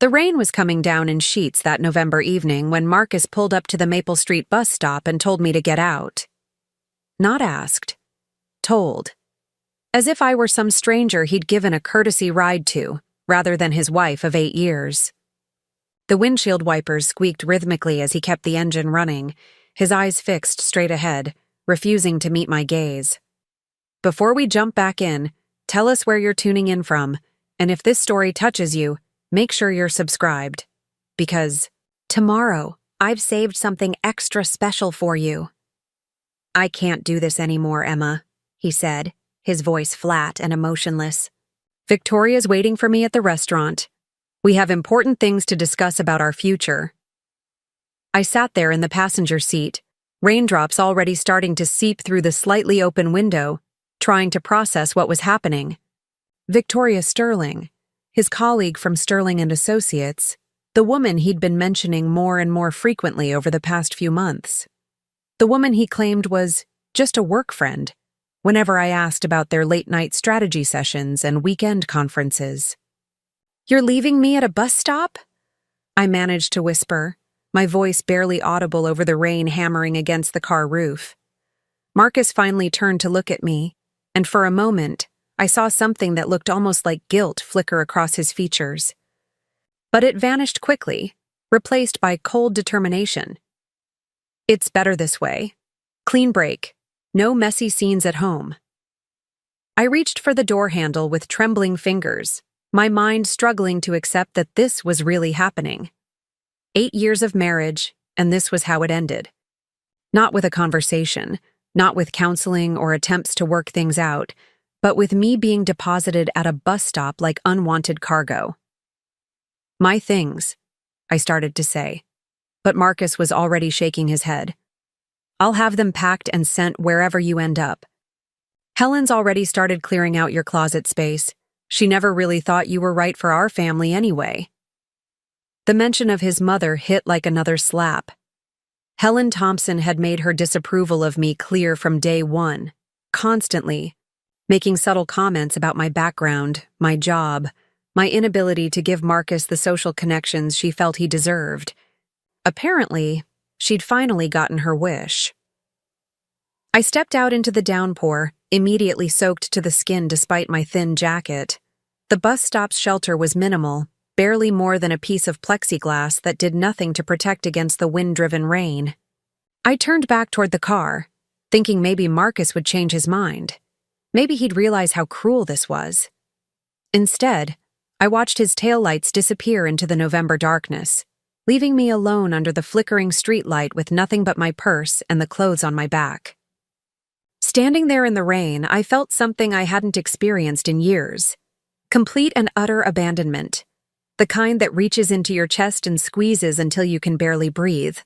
The rain was coming down in sheets that November evening when Marcus pulled up to the Maple Street bus stop and told me to get out. Not asked. Told. As if I were some stranger he'd given a courtesy ride to, rather than his wife of 8 years. The windshield wipers squeaked rhythmically as he kept the engine running, his eyes fixed straight ahead, refusing to meet my gaze. Before we jump back in, tell us where you're tuning in from, and if this story touches you, make sure you're subscribed. Because tomorrow, I've saved something extra special for you. I can't do this anymore, Emma, he said, his voice flat and emotionless. Victoria's waiting for me at the restaurant. We have important things to discuss about our future. I sat there in the passenger seat, raindrops already starting to seep through the slightly open window, trying to process what was happening. Victoria Sterling, his colleague from Sterling and Associates, the woman he'd been mentioning more and more frequently over the past few months. The woman he claimed was just a work friend, whenever I asked about their late-night strategy sessions and weekend conferences. "You're leaving me at a bus stop?" I managed to whisper, my voice barely audible over the rain hammering against the car roof. Marcus finally turned to look at me, and for a moment, I saw something that looked almost like guilt flicker across his features. But it vanished quickly, replaced by cold determination. "It's better this way. Clean break. No messy scenes at home." I reached for the door handle with trembling fingers, my mind struggling to accept that this was really happening. 8 years of marriage, and this was how it ended. Not with a conversation, not with counseling or attempts to work things out, but with me being deposited at a bus stop like unwanted cargo. "My things," I started to say, but Marcus was already shaking his head. "I'll have them packed and sent wherever you end up. Helen's already started clearing out your closet space. She never really thought you were right for our family anyway." The mention of his mother hit like another slap. Helen Thompson had made her disapproval of me clear from day one, constantly, making subtle comments about my background, my job, my inability to give Marcus the social connections she felt he deserved. Apparently, she'd finally gotten her wish. I stepped out into the downpour, immediately soaked to the skin despite my thin jacket. The bus stop's shelter was minimal, barely more than a piece of plexiglass that did nothing to protect against the wind-driven rain. I turned back toward the car, thinking maybe Marcus would change his mind. Maybe he'd realize how cruel this was. Instead, I watched his taillights disappear into the November darkness, leaving me alone under the flickering streetlight with nothing but my purse and the clothes on my back. Standing there in the rain, I felt something I hadn't experienced in years. Complete and utter abandonment. The kind that reaches into your chest and squeezes until you can barely breathe.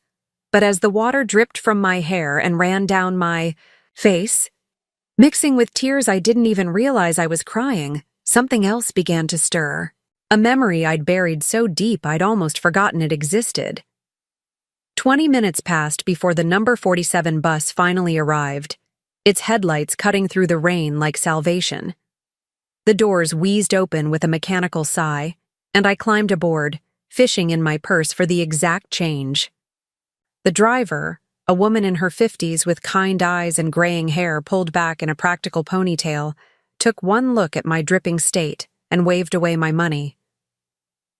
But as the water dripped from my hair and ran down my face, mixing with tears I didn't even realize I was crying, something else began to stir. A memory I'd buried so deep I'd almost forgotten it existed. 20 minutes passed before the number 47 bus finally arrived, its headlights cutting through the rain like salvation. The doors wheezed open with a mechanical sigh, and I climbed aboard, fishing in my purse for the exact change. The driver, a woman in her 50s with kind eyes and graying hair pulled back in a practical ponytail, took one look at my dripping state and waved away my money.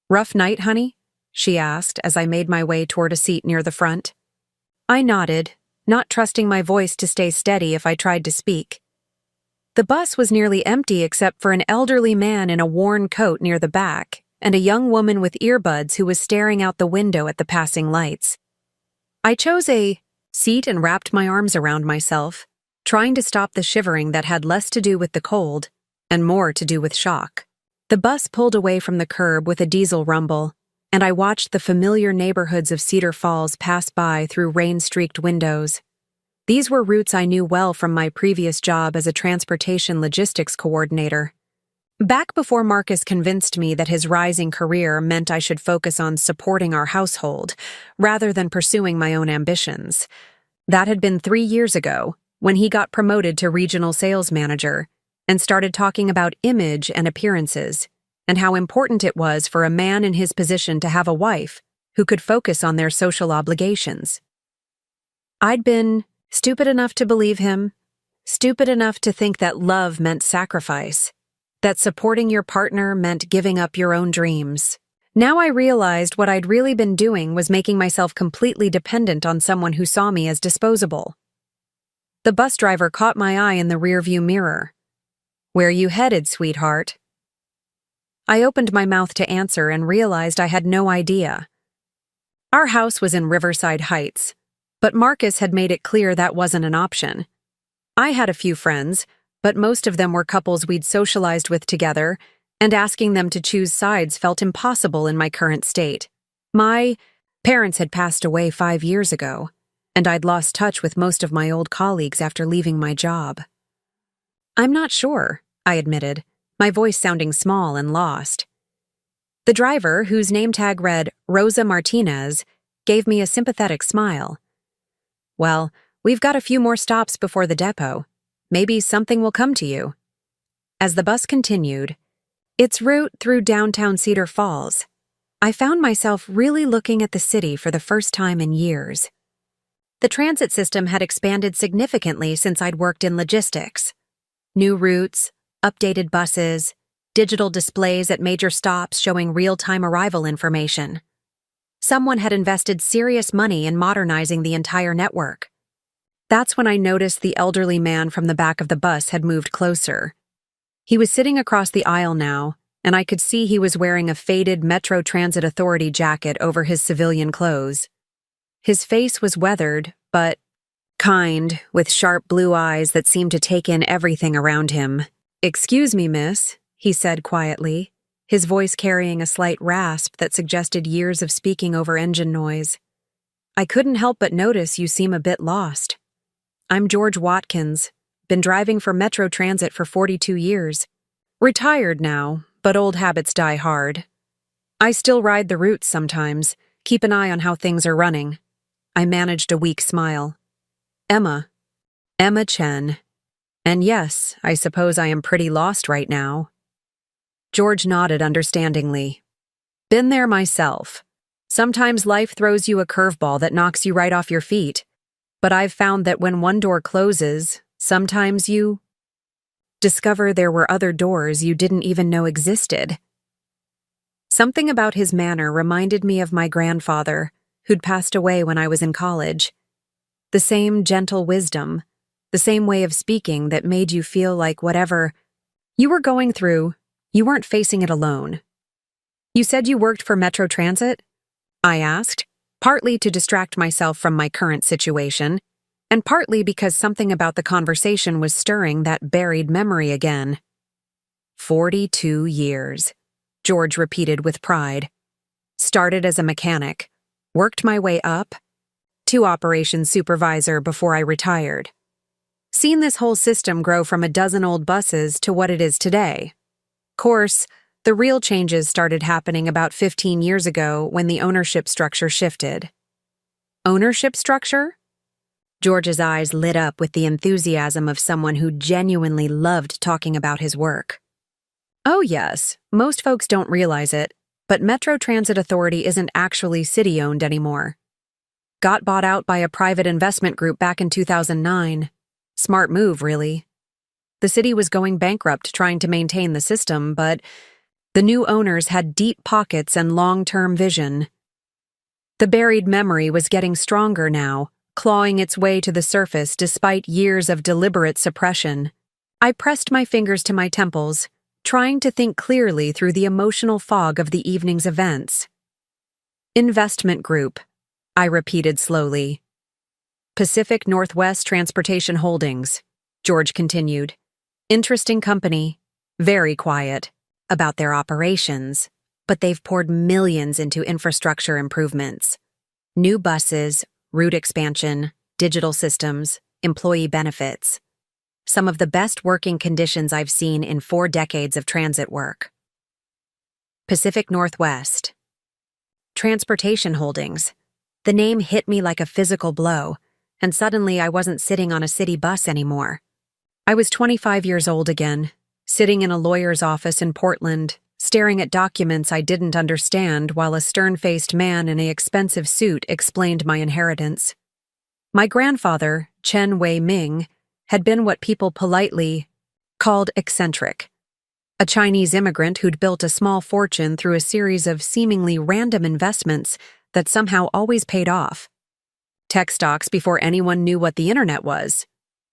"Rough night, honey?" she asked as I made my way toward a seat near the front. I nodded, not trusting my voice to stay steady if I tried to speak. The bus was nearly empty except for an elderly man in a worn coat near the back and a young woman with earbuds who was staring out the window at the passing lights. I chose a seat and wrapped my arms around myself, trying to stop the shivering that had less to do with the cold and more to do with shock. The bus pulled away from the curb with a diesel rumble, and I watched the familiar neighborhoods of Cedar Falls pass by through rain-streaked windows. These were routes I knew well from my previous job as a transportation logistics coordinator. Back before Marcus convinced me that his rising career meant I should focus on supporting our household, rather than pursuing my own ambitions. That had been 3 years ago, when he got promoted to regional sales manager, and started talking about image and appearances, and how important it was for a man in his position to have a wife who could focus on their social obligations. I'd been stupid enough to believe him, stupid enough to think that love meant sacrifice, that supporting your partner meant giving up your own dreams. Now I realized what I'd really been doing was making myself completely dependent on someone who saw me as disposable. The bus driver caught my eye in the rearview mirror. "Where you headed, sweetheart?" I opened my mouth to answer and realized I had no idea. Our house was in Riverside Heights, but Marcus had made it clear that wasn't an option. I had a few friends, but most of them were couples we'd socialized with together, and asking them to choose sides felt impossible in my current state. My parents had passed away 5 years ago, and I'd lost touch with most of my old colleagues after leaving my job. "I'm not sure," I admitted, my voice sounding small and lost. The driver, whose name tag read Rosa Martinez, gave me a sympathetic smile. "Well, we've got a few more stops before the depot. Maybe something will come to you." As the bus continued its route through downtown Cedar Falls, I found myself really looking at the city for the first time in years. The transit system had expanded significantly since I'd worked in logistics. New routes, updated buses, digital displays at major stops showing real-time arrival information. Someone had invested serious money in modernizing the entire network. That's when I noticed the elderly man from the back of the bus had moved closer. He was sitting across the aisle now, and I could see he was wearing a faded Metro Transit Authority jacket over his civilian clothes. His face was weathered, but kind, with sharp blue eyes that seemed to take in everything around him. "Excuse me, miss," he said quietly, his voice carrying a slight rasp that suggested years of speaking over engine noise. "I couldn't help but notice you seem a bit lost. I'm George Watkins, been driving for Metro Transit for 42 years. Retired now, but old habits die hard. I still ride the routes sometimes, keep an eye on how things are running." I managed a weak smile. Emma Chen. And yes, I suppose I am pretty lost right now." George nodded understandingly. "Been there myself. Sometimes life throws you a curveball that knocks you right off your feet. But I've found that when one door closes, sometimes you discover there were other doors you didn't even know existed." Something about his manner reminded me of my grandfather, who'd passed away when I was in college. The same gentle wisdom, the same way of speaking that made you feel like whatever you were going through, you weren't facing it alone. "You said you worked for Metro Transit?" I asked, partly to distract myself from my current situation, and partly because something about the conversation was stirring that buried memory again. 42 years, George repeated with pride. "Started as a mechanic, worked my way up to operations supervisor before I retired. Seen this whole system grow from a dozen old buses to what it is today. Course, the real changes started happening about 15 years ago when the ownership structure shifted." "Ownership structure?" George's eyes lit up with the enthusiasm of someone who genuinely loved talking about his work. "Oh yes, most folks don't realize it, but Metro Transit Authority isn't actually city-owned anymore. Got bought out by a private investment group back in 2009. Smart move, really. The city was going bankrupt trying to maintain the system, but the new owners had deep pockets and long-term vision. The buried memory was getting stronger now, clawing its way to the surface despite years of deliberate suppression. I pressed my fingers to my temples, trying to think clearly through the emotional fog of the evening's events. "Investment group," I repeated slowly. "Pacific Northwest Transportation Holdings," George continued. "Interesting company, very quiet about their operations, but they've poured millions into infrastructure improvements. New buses, route expansion, digital systems, employee benefits. Some of the best working conditions I've seen in 4 decades of transit work." Pacific Northwest Transportation Holdings. The name hit me like a physical blow, and suddenly I wasn't sitting on a city bus anymore. I was 25 years old again, sitting in a lawyer's office in Portland, staring at documents I didn't understand while a stern-faced man in an expensive suit explained my inheritance. My grandfather, Chen Wei-ming, had been what people politely called eccentric, a Chinese immigrant who'd built a small fortune through a series of seemingly random investments that somehow always paid off. Tech stocks before anyone knew what the internet was,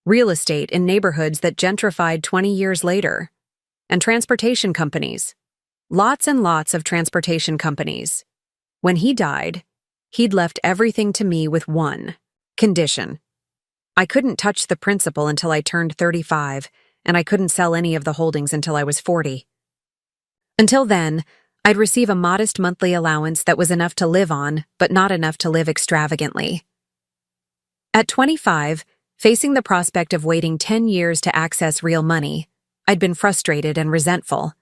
real estate in neighborhoods that gentrified 20 years later, and transportation companies. Lots and lots of transportation companies. When he died, he'd left everything to me with one condition. I couldn't touch the principal until I turned 35, and I couldn't sell any of the holdings until I was 40. Until then, I'd receive a modest monthly allowance that was enough to live on, but not enough to live extravagantly. At 25, facing the prospect of waiting 10 years to access real money, I'd been frustrated and resentful.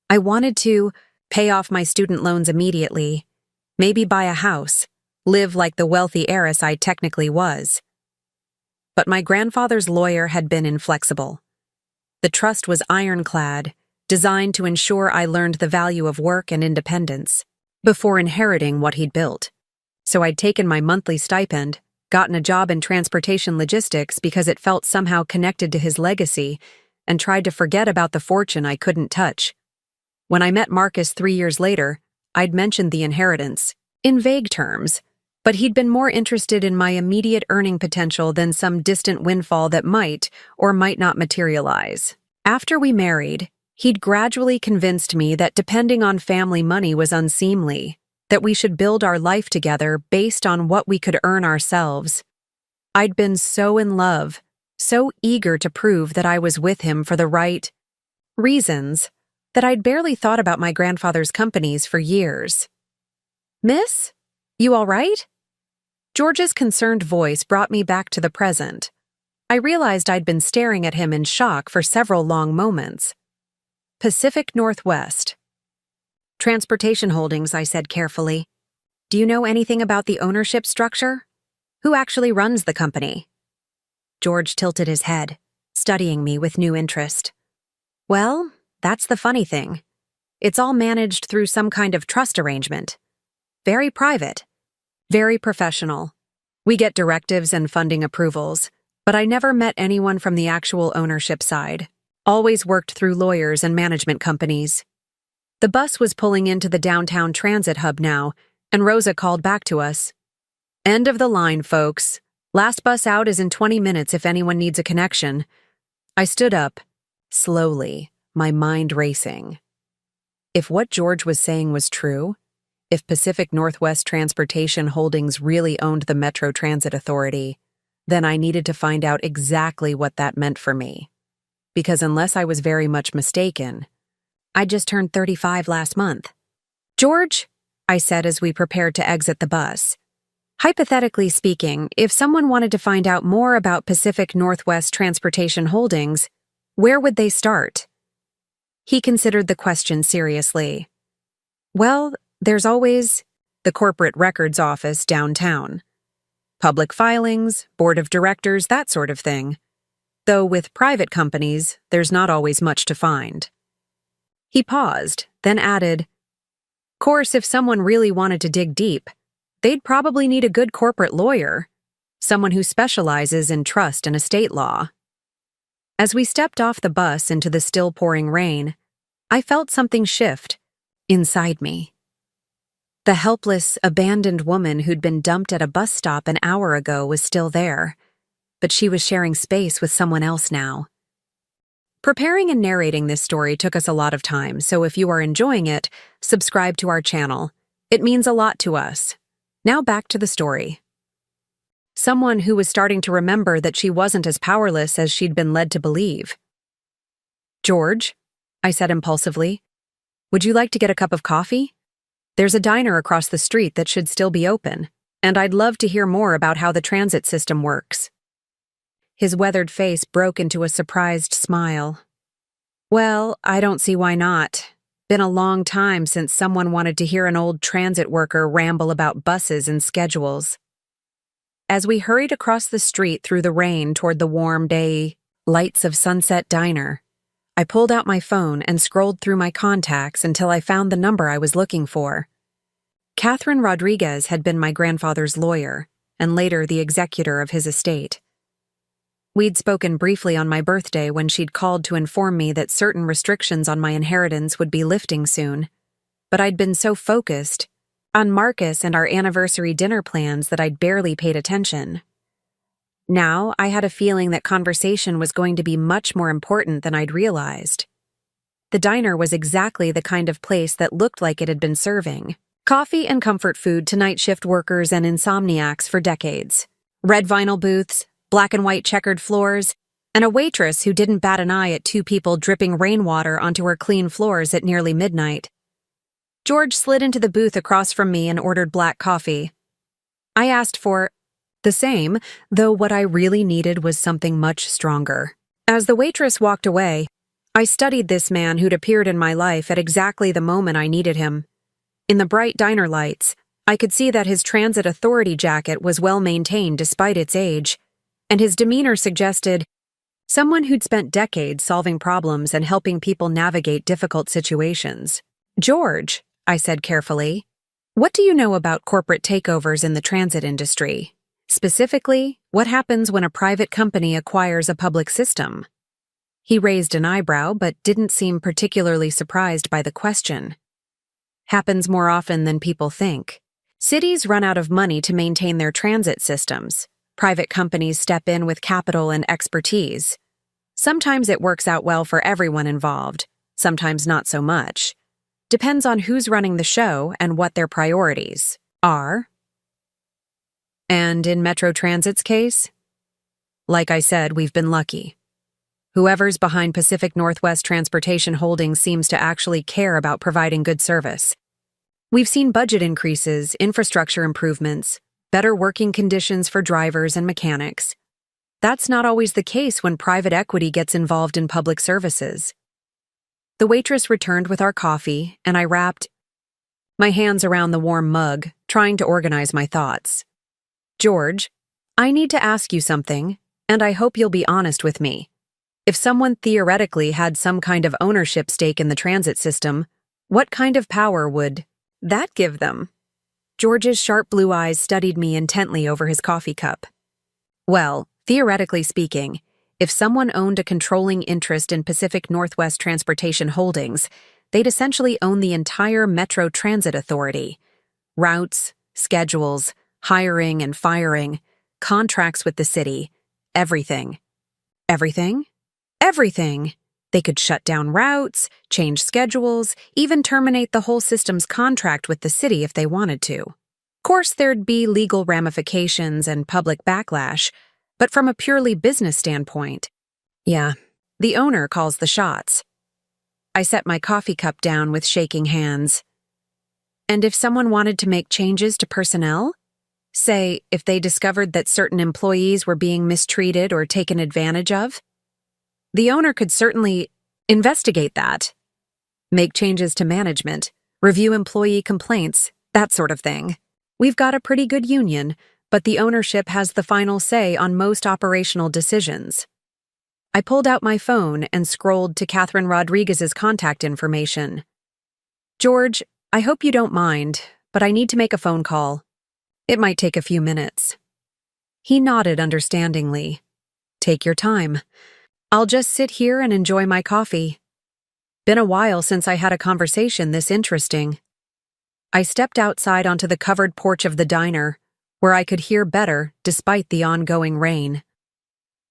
I wanted to pay off my student loans immediately, maybe buy a house, live like the wealthy heiress I technically was. But my grandfather's lawyer had been inflexible. The trust was ironclad, designed to ensure I learned the value of work and independence before inheriting what he'd built. So I'd taken my monthly stipend, gotten a job in transportation logistics because it felt somehow connected to his legacy, and tried to forget about the fortune I couldn't touch. When I met Marcus 3 years later, I'd mentioned the inheritance, in vague terms, but he'd been more interested in my immediate earning potential than some distant windfall that might or might not materialize. After we married, he'd gradually convinced me that depending on family money was unseemly, that we should build our life together based on what we could earn ourselves. I'd been so in love, so eager to prove that I was with him for the right reasons, that I'd barely thought about my grandfather's companies for years. "Miss? You all right?" George's concerned voice brought me back to the present. I realized I'd been staring at him in shock for several long moments. "Pacific Northwest. Transportation Holdings," I said carefully. "Do you know anything about the ownership structure? Who actually runs the company?" George tilted his head, studying me with new interest. "Well, that's the funny thing. It's all managed through some kind of trust arrangement. Very private, very professional. We get directives and funding approvals, but I never met anyone from the actual ownership side. Always worked through lawyers and management companies." The bus was pulling into the downtown transit hub now, and Rosa called back to us. "End of the line, folks. Last bus out is in 20 minutes if anyone needs a connection." I stood up, slowly, my mind racing. If what George was saying was true, if Pacific Northwest Transportation Holdings really owned the Metro Transit Authority, then I needed to find out exactly what that meant for me. Because unless I was very much mistaken, I just turned 35 last month. "George," I said as we prepared to exit the bus, "hypothetically speaking, if someone wanted to find out more about Pacific Northwest Transportation Holdings, where would they start?" He considered the question seriously. "Well, there's always the corporate records office downtown. Public filings, board of directors, that sort of thing. Though with private companies, there's not always much to find." He paused, then added, "Course, if someone really wanted to dig deep, they'd probably need a good corporate lawyer, someone who specializes in trust and estate law." As we stepped off the bus into the still pouring rain, I felt something shift inside me. The helpless, abandoned woman who'd been dumped at a bus stop an hour ago was still there, but she was sharing space with someone else now. Preparing and narrating this story took us a lot of time, so if you are enjoying it, subscribe to our channel. It means a lot to us. Now back to the story. Someone who was starting to remember that she wasn't as powerless as she'd been led to believe. "George," I said impulsively, "would you like to get a cup of coffee? There's a diner across the street that should still be open, and I'd love to hear more about how the transit system works." His weathered face broke into a surprised smile. "Well, I don't see why not. Been a long time since someone wanted to hear an old transit worker ramble about buses and schedules." As we hurried across the street through the rain toward the warm day lights of Sunset Diner, I pulled out my phone and scrolled through my contacts until I found the number I was looking for. Catherine Rodriguez had been my grandfather's lawyer, and later the executor of his estate. We'd spoken briefly on my birthday when she'd called to inform me that certain restrictions on my inheritance would be lifting soon, but I'd been so focused on Marcus and our anniversary dinner plans that I'd barely paid attention. Now, I had a feeling that conversation was going to be much more important than I'd realized. The diner was exactly the kind of place that looked like it had been serving coffee and comfort food to night shift workers and insomniacs for decades. Red vinyl booths, black and white checkered floors, and a waitress who didn't bat an eye at two people dripping rainwater onto her clean floors at nearly midnight. George slid into the booth across from me and ordered black coffee. I asked for the same, though what I really needed was something much stronger. As the waitress walked away, I studied this man who'd appeared in my life at exactly the moment I needed him. In the bright diner lights, I could see that his transit authority jacket was well maintained despite its age, and his demeanor suggested someone who'd spent decades solving problems and helping people navigate difficult situations. "George," I said carefully, "what do you know about corporate takeovers in the transit industry? Specifically, what happens when a private company acquires a public system?" He raised an eyebrow but didn't seem particularly surprised by the question. "Happens more often than people think. Cities run out of money to maintain their transit systems. Private companies step in with capital and expertise. Sometimes it works out well for everyone involved, sometimes not so much. Depends on who's running the show and what their priorities are." And in Metro Transit's case? Like I said, we've been lucky. Whoever's behind Pacific Northwest Transportation Holdings seems to actually care about providing good service. We've seen budget increases, infrastructure improvements, better working conditions for drivers and mechanics. That's not always the case when private equity gets involved in public services. The waitress returned with our coffee, and I wrapped my hands around the warm mug, trying to organize my thoughts. "George, I need to ask you something, and I hope you'll be honest with me. If someone theoretically had some kind of ownership stake in the transit system, what kind of power would that give them?" George's sharp blue eyes studied me intently over his coffee cup. "Well, theoretically speaking, if someone owned a controlling interest in Pacific Northwest Transportation Holdings, they'd essentially own the entire Metro Transit Authority. Routes, schedules, hiring and firing, contracts with the city, everything." "Everything?" "Everything. They could shut down routes, change schedules, even terminate the whole system's contract with the city if they wanted to. Of course, there'd be legal ramifications and public backlash, but from a purely business standpoint, yeah, the owner calls the shots." I set my coffee cup down with shaking hands. "And if someone wanted to make changes to personnel? Say, if they discovered that certain employees were being mistreated or taken advantage of? The owner could certainly investigate that, make changes to management, review employee complaints, that sort of thing. We've got a pretty good union, but the ownership has the final say on most operational decisions." I pulled out my phone and scrolled to Catherine Rodriguez's contact information. "George, I hope you don't mind, but I need to make a phone call. It might take a few minutes." He nodded understandingly. "Take your time. I'll just sit here and enjoy my coffee. Been a while since I had a conversation this interesting." I stepped outside onto the covered porch of the diner, where I could hear better despite the ongoing rain.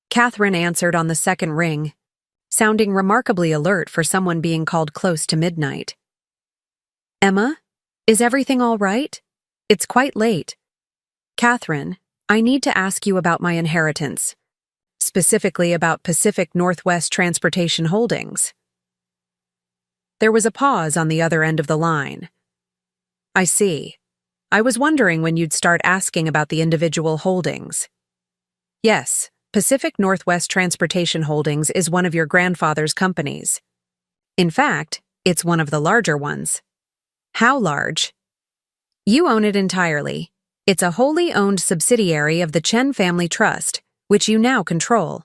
Catherine answered on the second ring, sounding remarkably alert for someone being called close to midnight. "Emma, is everything all right? It's quite late." "Catherine, I need to ask you about my inheritance, specifically about Pacific Northwest Transportation Holdings." There was a pause on the other end of the line. "I see. I was wondering when you'd start asking about the individual holdings." "Yes, Pacific Northwest Transportation Holdings is one of your grandfather's companies. In fact, it's one of the larger ones." "How large?" "You own it entirely. It's a wholly owned subsidiary of the Chen Family Trust, which you now control."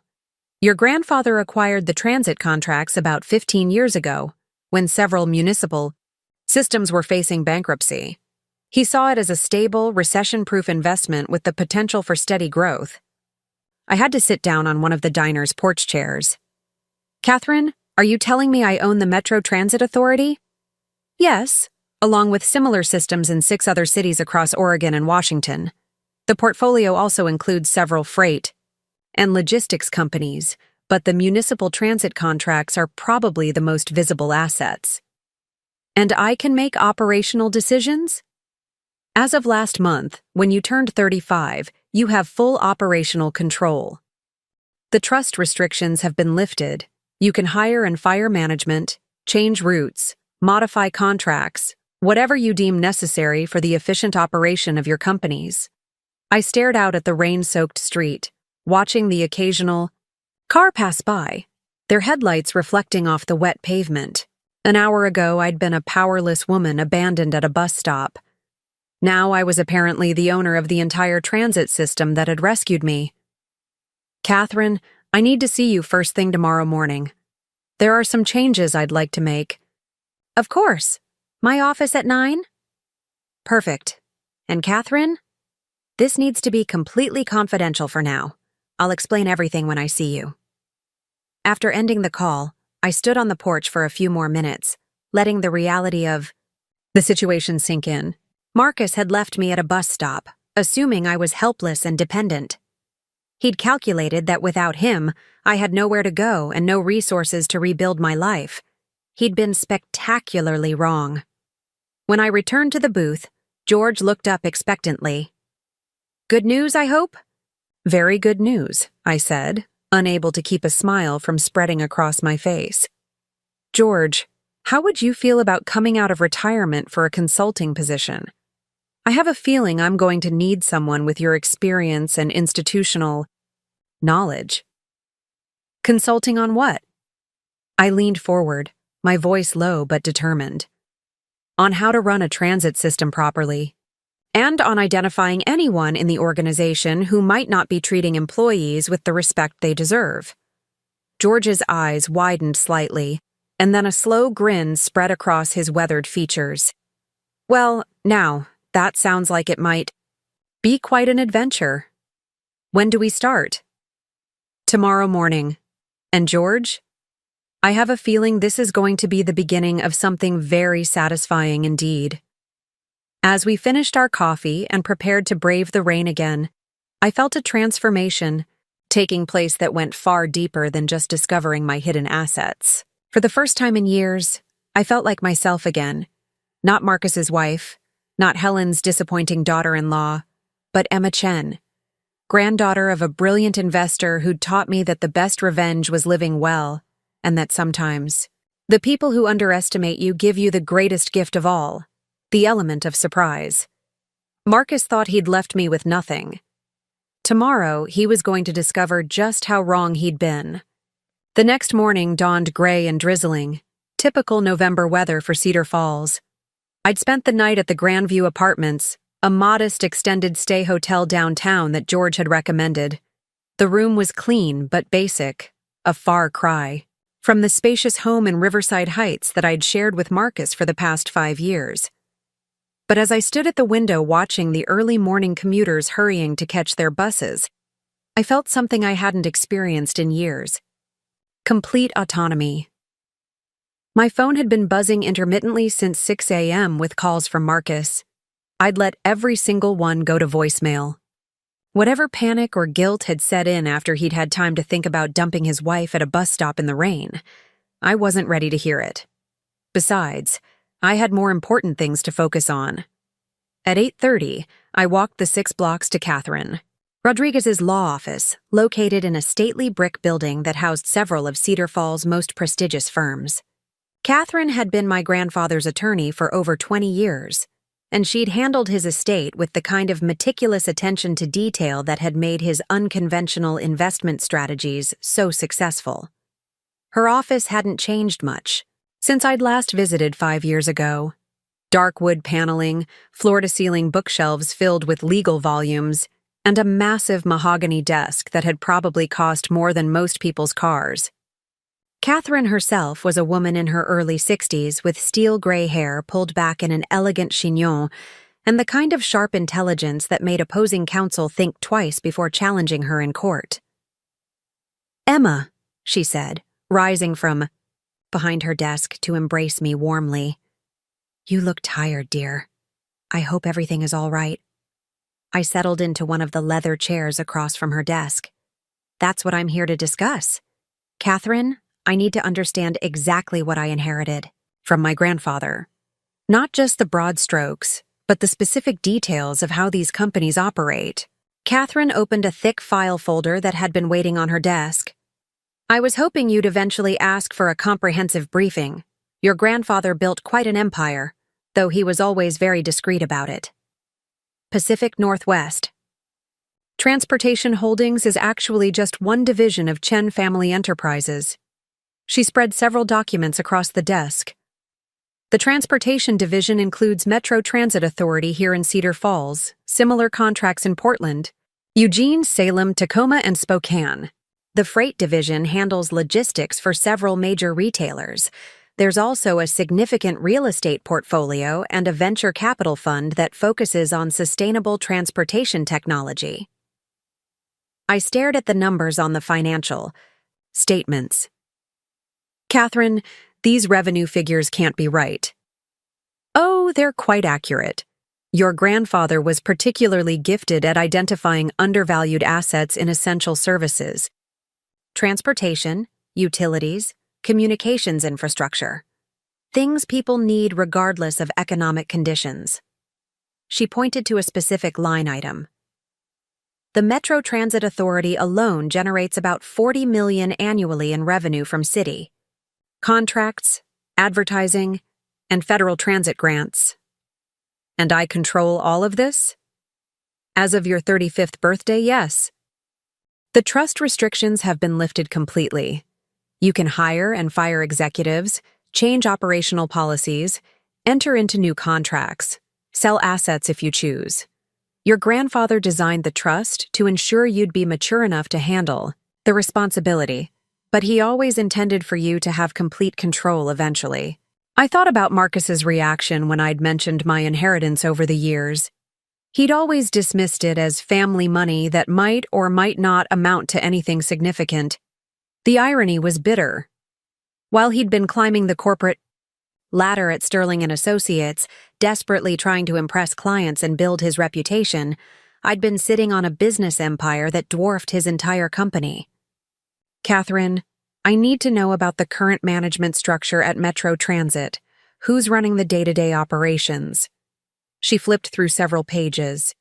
Your grandfather acquired the transit contracts about 15 years ago, when several municipal systems were facing bankruptcy. He saw it as a stable, recession-proof investment with the potential for steady growth. I had to sit down on one of the diner's porch chairs. Catherine, are you telling me I own the Metro Transit Authority? Yes, along with similar systems in 6 other cities across Oregon and Washington. The portfolio also includes several freight and logistics companies, but the municipal transit contracts are probably the most visible assets. And I can make operational decisions? As of last month, when you turned 35, you have full operational control. The trust restrictions have been lifted. You can hire and fire management, change routes, modify contracts, whatever you deem necessary for the efficient operation of your companies. I stared out at the rain-soaked street, watching the occasional car pass by, their headlights reflecting off the wet pavement. An hour ago, I'd been a powerless woman abandoned at a bus stop. Now I was apparently the owner of the entire transit system that had rescued me. Catherine, I need to see you first thing tomorrow morning. There are some changes I'd like to make. Of course. My office at 9? Perfect. And Catherine? This needs to be completely confidential for now. I'll explain everything when I see you. After ending the call, I stood on the porch for a few more minutes, letting the reality of the situation sink in. Marcus had left me at a bus stop, assuming I was helpless and dependent. He'd calculated that without him, I had nowhere to go and no resources to rebuild my life. He'd been spectacularly wrong. When I returned to the booth, George looked up expectantly. Good news, I hope? Very good news, I said, unable to keep a smile from spreading across my face. George, how would you feel about coming out of retirement for a consulting position? I have a feeling I'm going to need someone with your experience and institutional knowledge. Consulting on what? I leaned forward, my voice low but determined. On how to run a transit system properly, and on identifying anyone in the organization who might not be treating employees with the respect they deserve. George's eyes widened slightly, and then a slow grin spread across his weathered features. Well, now, that sounds like it might be quite an adventure. When do we start? Tomorrow morning. And George? I have a feeling this is going to be the beginning of something very satisfying indeed. As we finished our coffee and prepared to brave the rain again, I felt a transformation taking place that went far deeper than just discovering my hidden assets. For the first time in years, I felt like myself again. Not Marcus's wife, not Helen's disappointing daughter-in-law, but Emma Chen, granddaughter of a brilliant investor who'd taught me that the best revenge was living well, and that sometimes the people who underestimate you give you the greatest gift of all, the element of surprise. Marcus thought he'd left me with nothing. Tomorrow, he was going to discover just how wrong he'd been. The next morning dawned gray and drizzling, typical November weather for Cedar Falls. I'd spent the night at the Grandview Apartments, a modest extended-stay hotel downtown that George had recommended. The room was clean but basic, a far cry from the spacious home in Riverside Heights that I'd shared with Marcus for the past 5 years. But as I stood at the window watching the early morning commuters hurrying to catch their buses, I felt something I hadn't experienced in years. Complete autonomy. My phone had been buzzing intermittently since 6 a.m. with calls from Marcus. I'd let every single one go to voicemail. Whatever panic or guilt had set in after he'd had time to think about dumping his wife at a bus stop in the rain, I wasn't ready to hear it. Besides, I had more important things to focus on. At 8:30, I walked the 6 blocks to Catherine Rodriguez's law office, located in a stately brick building that housed several of Cedar Falls' most prestigious firms. Catherine had been my grandfather's attorney for over 20 years, and she'd handled his estate with the kind of meticulous attention to detail that had made his unconventional investment strategies so successful. Her office hadn't changed much since I'd last visited 5 years ago. Dark wood paneling, floor-to-ceiling bookshelves filled with legal volumes, and a massive mahogany desk that had probably cost more than most people's cars. Catherine herself was a woman in her early 60s with steel gray hair pulled back in an elegant chignon and the kind of sharp intelligence that made opposing counsel think twice before challenging her in court. "Emma," she said, rising from behind her desk to embrace me warmly. "You look tired, dear. I hope everything is all right." I settled into one of the leather chairs across from her desk. "That's what I'm here to discuss. Catherine, I need to understand exactly what I inherited from my grandfather. Not just the broad strokes, but the specific details of how these companies operate." Catherine opened a thick file folder that had been waiting on her desk. "I was hoping you'd eventually ask for a comprehensive briefing. Your grandfather built quite an empire, though he was always very discreet about it. Pacific Northwest. Transportation Holdings is actually just one division of Chen Family Enterprises." She spread several documents across the desk. "The transportation division includes Metro Transit Authority here in Cedar Falls, similar contracts in Portland, Eugene, Salem, Tacoma, and Spokane. The freight division handles logistics for several major retailers. There's also a significant real estate portfolio and a venture capital fund that focuses on sustainable transportation technology." I stared at the numbers on the financial statements. "Catherine, these revenue figures can't be right." "Oh, they're quite accurate. Your grandfather was particularly gifted at identifying undervalued assets in essential services. Transportation, utilities, communications infrastructure. Things people need regardless of economic conditions." She pointed to a specific line item. "The Metro Transit Authority alone generates about $40 million annually in revenue from city contracts, advertising, and federal transit grants. And I control all of this? As of your 35th birthday, yes. The trust restrictions have been lifted completely. You can hire and fire executives, change operational policies, enter into new contracts, sell assets if you choose. Your grandfather designed the trust to ensure you'd be mature enough to handle the responsibility, but he always intended for you to have complete control eventually." I thought about Marcus's reaction when I'd mentioned my inheritance over the years. He'd always dismissed it as family money that might or might not amount to anything significant. The irony was bitter. While he'd been climbing the corporate ladder at Sterling and Associates, desperately trying to impress clients and build his reputation, I'd been sitting on a business empire that dwarfed his entire company. "Catherine, I need to know about the current management structure at Metro Transit. Who's running the day-to-day operations?" She flipped through several pages.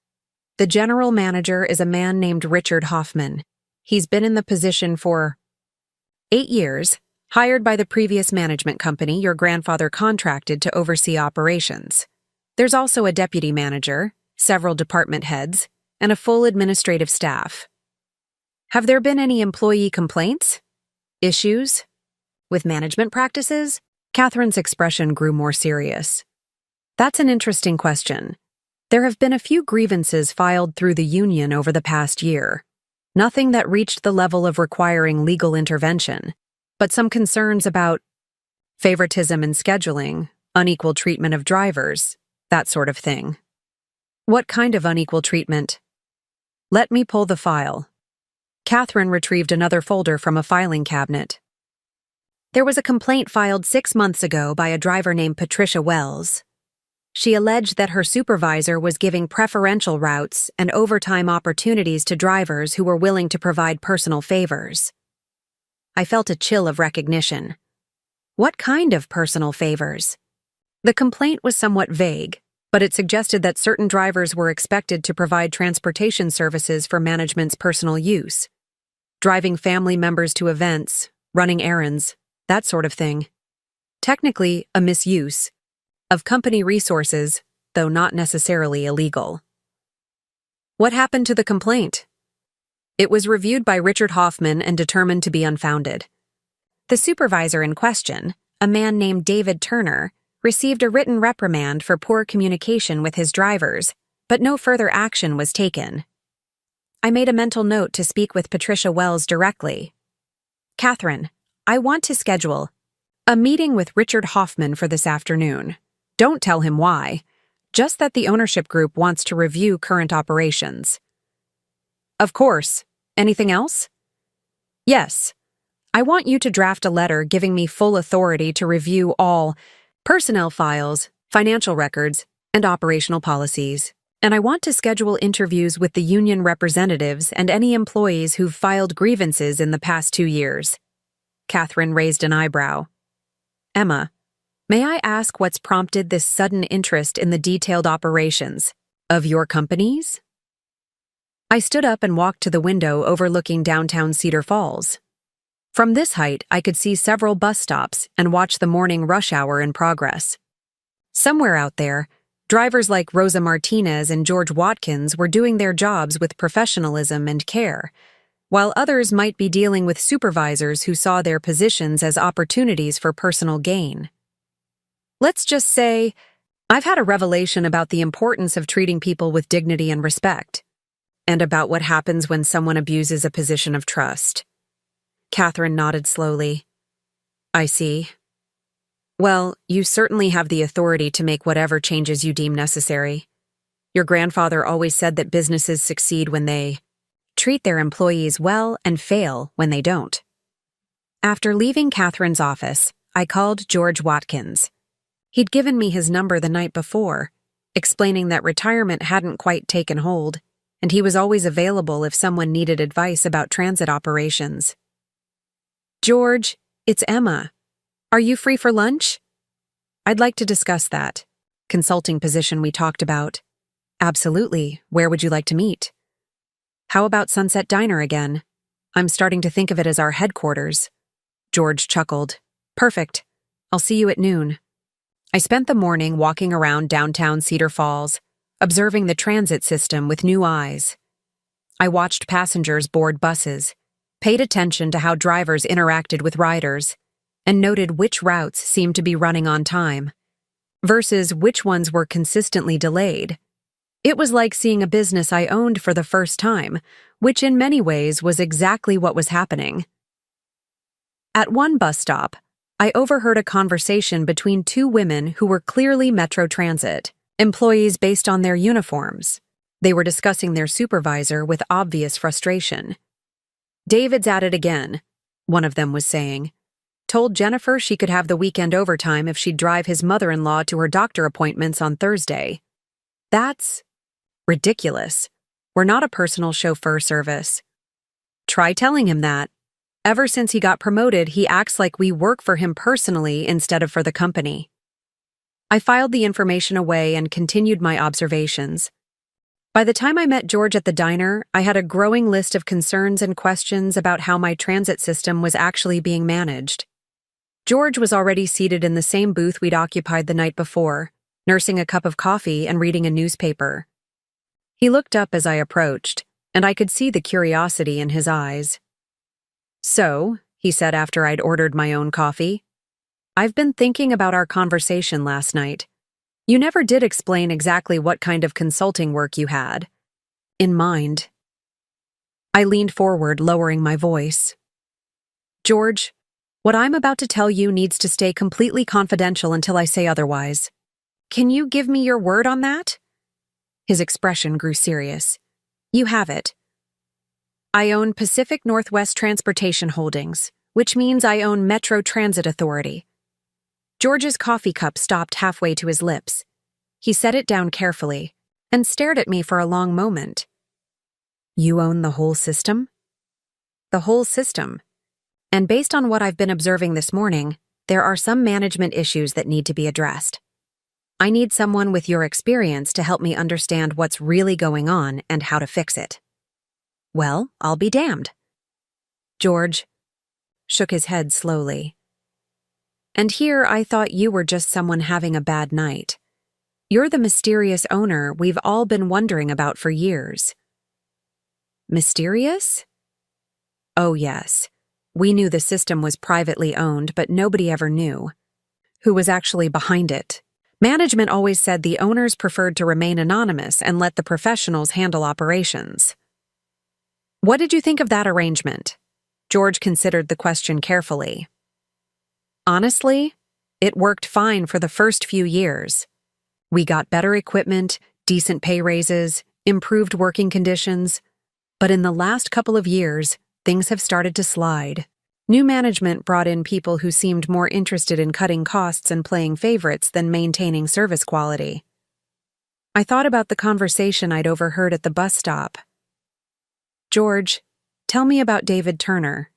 "The general manager is a man named Richard Hoffman. He's been in the position for 8 years, hired by the previous management company your grandfather contracted to oversee operations. There's also a deputy manager, several department heads, and a full administrative staff. Have there been any employee complaints? Issues? With management practices?" Catherine's expression grew more serious. "That's an interesting question. There have been a few grievances filed through the union over the past year. Nothing that reached the level of requiring legal intervention, but some concerns about favoritism in scheduling, unequal treatment of drivers, that sort of thing." "What kind of unequal treatment?" "Let me pull the file." Catherine retrieved another folder from a filing cabinet. "There was a complaint filed 6 months ago by a driver named Patricia Wells. She alleged that her supervisor was giving preferential routes and overtime opportunities to drivers who were willing to provide personal favors." I felt a chill of recognition. What kind of personal favors? The complaint was somewhat vague, but it suggested that certain drivers were expected to provide transportation services for management's personal use. Driving family members to events, running errands, that sort of thing. Technically, a misuse of company resources, though not necessarily illegal. "What happened to the complaint?" "It was reviewed by Richard Hoffman and determined to be unfounded. The supervisor in question, a man named David Turner, received a written reprimand for poor communication with his drivers, but no further action was taken." I made a mental note to speak with Patricia Wells directly. Catherine, I want to schedule a meeting with Richard Hoffman for this afternoon. Don't tell him why, just that the ownership group wants to review current operations. Of course. Anything else? Yes. I want you to draft a letter giving me full authority to review all personnel files, financial records, and operational policies. And I want to schedule interviews with the union representatives and any employees who've filed grievances in the past 2 years. Catherine raised an eyebrow. Emma, may I ask what's prompted this sudden interest in the detailed operations of your companies? I stood up and walked to the window overlooking downtown Cedar Falls. From this height, I could see several bus stops and watch the morning rush hour in progress. Somewhere out there, drivers like Rosa Martinez and George Watkins were doing their jobs with professionalism and care, while others might be dealing with supervisors who saw their positions as opportunities for personal gain. Let's just say, I've had a revelation about the importance of treating people with dignity and respect, and about what happens when someone abuses a position of trust. Catherine nodded slowly. I see. Well, you certainly have the authority to make whatever changes you deem necessary. Your grandfather always said that businesses succeed when they treat their employees well and fail when they don't. After leaving Catherine's office, I called George Watkins. He'd given me his number the night before, explaining that retirement hadn't quite taken hold, and he was always available if someone needed advice about transit operations. George, it's Emma. Are you free for lunch? I'd like to discuss that consulting position we talked about. Absolutely. Where would you like to meet? How about Sunset Diner again? I'm starting to think of it as our headquarters. George chuckled. Perfect. I'll see you at noon. I spent the morning walking around downtown Cedar Falls, observing the transit system with new eyes. I watched passengers board buses, paid attention to how drivers interacted with riders, and noted which routes seemed to be running on time, versus which ones were consistently delayed. It was like seeing a business I owned for the first time, which in many ways was exactly what was happening. At one bus stop, I overheard a conversation between 2 women who were clearly Metro Transit employees based on their uniforms. They were discussing their supervisor with obvious frustration. David's at it again, one of them was saying. Told Jennifer she could have the weekend overtime if she'd drive his mother-in-law to her doctor appointments on Thursday. That's ridiculous. We're not a personal chauffeur service. Try telling him that. Ever since he got promoted, he acts like we work for him personally instead of for the company. I filed the information away and continued my observations. By the time I met George at the diner, I had a growing list of concerns and questions about how my transit system was actually being managed. George was already seated in the same booth we'd occupied the night before, nursing a cup of coffee and reading a newspaper. He looked up as I approached, and I could see the curiosity in his eyes. So, he said after I'd ordered my own coffee, I've been thinking about our conversation last night. You never did explain exactly what kind of consulting work you had in mind. I leaned forward, lowering my voice. George, what I'm about to tell you needs to stay completely confidential until I say otherwise. Can you give me your word on that? His expression grew serious. You have it. I own Pacific Northwest Transportation Holdings, which means I own Metro Transit Authority. George's coffee cup stopped halfway to his lips. He set it down carefully and stared at me for a long moment. You own the whole system? The whole system. And based on what I've been observing this morning, there are some management issues that need to be addressed. I need someone with your experience to help me understand what's really going on and how to fix it. Well, I'll be damned. George shook his head slowly. And here I thought you were just someone having a bad night. You're the mysterious owner we've all been wondering about for years. Mysterious? Oh yes. We knew the system was privately owned, but nobody ever knew who was actually behind it. Management always said the owners preferred to remain anonymous and let the professionals handle operations. What did you think of that arrangement? George considered the question carefully. Honestly, it worked fine for the first few years. We got better equipment, decent pay raises, improved working conditions. But in the last couple of years, things have started to slide. New management brought in people who seemed more interested in cutting costs and playing favorites than maintaining service quality. I thought about the conversation I'd overheard at the bus stop. George, tell me about David Turner.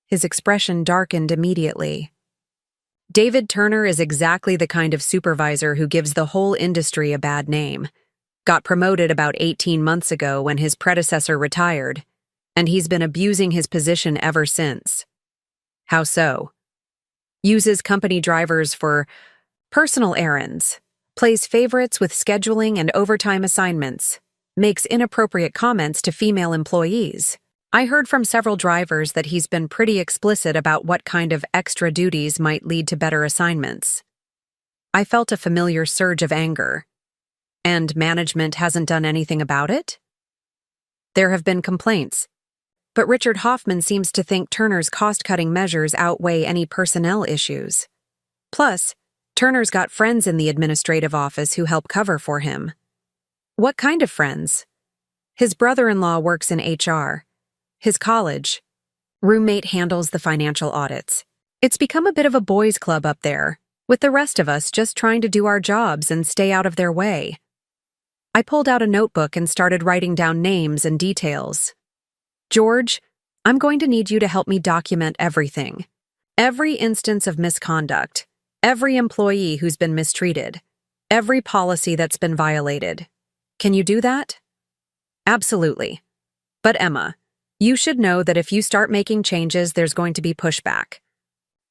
His expression darkened immediately. David Turner is exactly the kind of supervisor who gives the whole industry a bad name. Got promoted about 18 months ago when his predecessor retired, and he's been abusing his position ever since. How so? Uses company drivers for personal errands, plays favorites with scheduling and overtime assignments, makes inappropriate comments to female employees. I heard from several drivers that he's been pretty explicit about what kind of extra duties might lead to better assignments. I felt a familiar surge of anger. And management hasn't done anything about it? There have been complaints, but Richard Hoffman seems to think Turner's cost-cutting measures outweigh any personnel issues. Plus, Turner's got friends in the administrative office who help cover for him. What kind of friends? His brother-in-law works in HR. His college roommate handles the financial audits. It's become a bit of a boys' club up there, with the rest of us just trying to do our jobs and stay out of their way. I pulled out a notebook and started writing down names and details. George, I'm going to need you to help me document everything. Every instance of misconduct, every employee who's been mistreated, every policy that's been violated. Can you do that? Absolutely. But Emma, you should know that if you start making changes, there's going to be pushback.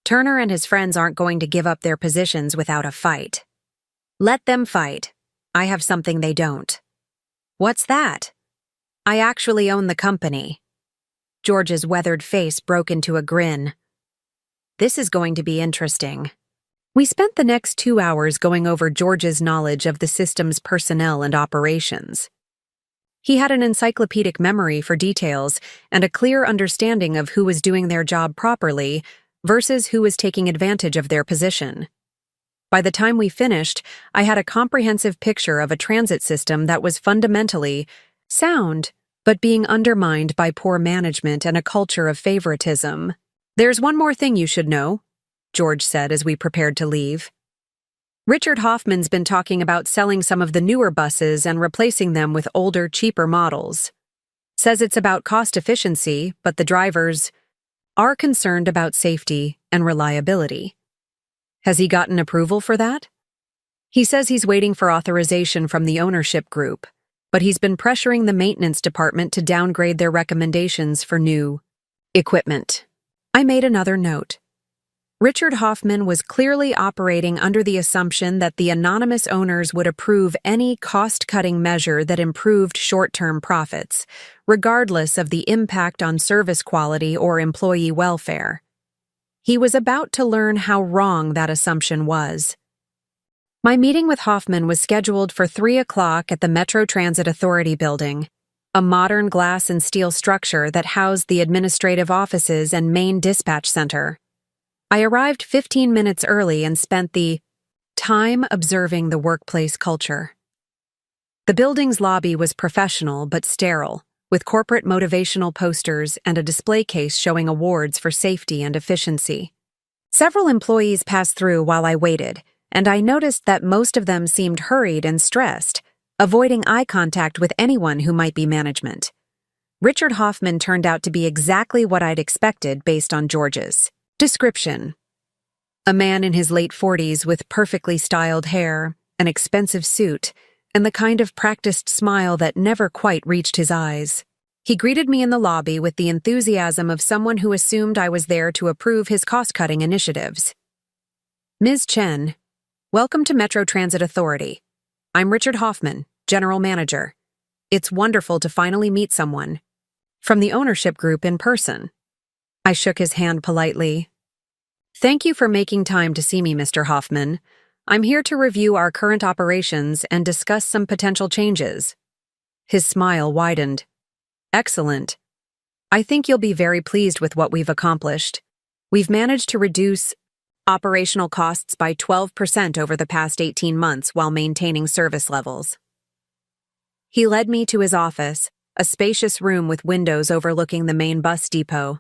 Turner and his friends aren't going to give up their positions without a fight. Let them fight. I have something they don't. What's that? I actually own the company. George's weathered face broke into a grin. This is going to be interesting. We spent the next 2 hours going over George's knowledge of the system's personnel and operations. He had an encyclopedic memory for details and a clear understanding of who was doing their job properly versus who was taking advantage of their position. By the time we finished, I had a comprehensive picture of a transit system that was fundamentally sound, but being undermined by poor management and a culture of favoritism. There's one more thing you should know, George said as we prepared to leave. Richard Hoffman's been talking about selling some of the newer buses and replacing them with older, cheaper models. Says it's about cost efficiency, but the drivers are concerned about safety and reliability. Has he gotten approval for that? He says he's waiting for authorization from the ownership group, but he's been pressuring the maintenance department to downgrade their recommendations for new equipment. I made another note. Richard Hoffman was clearly operating under the assumption that the anonymous owners would approve any cost-cutting measure that improved short-term profits, regardless of the impact on service quality or employee welfare. He was about to learn how wrong that assumption was. My meeting with Hoffman was scheduled for 3 o'clock at the Metro Transit Authority building, a modern glass and steel structure that housed the administrative offices and main dispatch center. I arrived 15 minutes early and spent the time observing the workplace culture. The building's lobby was professional but sterile, with corporate motivational posters and a display case showing awards for safety and efficiency. Several employees passed through while I waited, and I noticed that most of them seemed hurried and stressed, avoiding eye contact with anyone who might be management. Richard Hoffman turned out to be exactly what I'd expected based on George's description. A man in his late 40s with perfectly styled hair, an expensive suit, and the kind of practiced smile that never quite reached his eyes. He greeted me in the lobby with the enthusiasm of someone who assumed I was there to approve his cost-cutting initiatives. Ms. Chen, welcome to Metro Transit Authority. I'm Richard Hoffman, General Manager. It's wonderful to finally meet someone from the ownership group in person. I shook his hand politely. Thank you for making time to see me, Mr. Hoffman. I'm here to review our current operations and discuss some potential changes. His smile widened. Excellent. I think you'll be very pleased with what we've accomplished. We've managed to reduce operational costs by 12% over the past 18 months while maintaining service levels. He led me to his office, a spacious room with windows overlooking the main bus depot.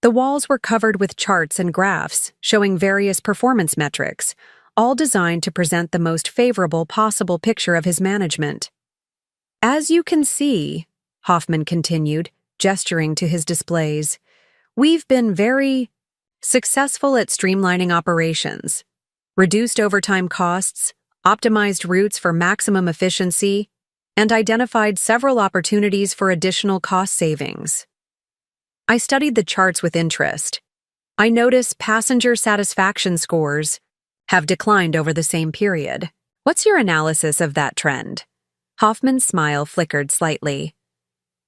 The walls were covered with charts and graphs showing various performance metrics, all designed to present the most favorable possible picture of his management. As you can see, Hoffman continued, gesturing to his displays, we've been very successful at streamlining operations, reduced overtime costs, optimized routes for maximum efficiency, and identified several opportunities for additional cost savings. I studied the charts with interest. I notice passenger satisfaction scores have declined over the same period. What's your analysis of that trend? Hoffman's smile flickered slightly.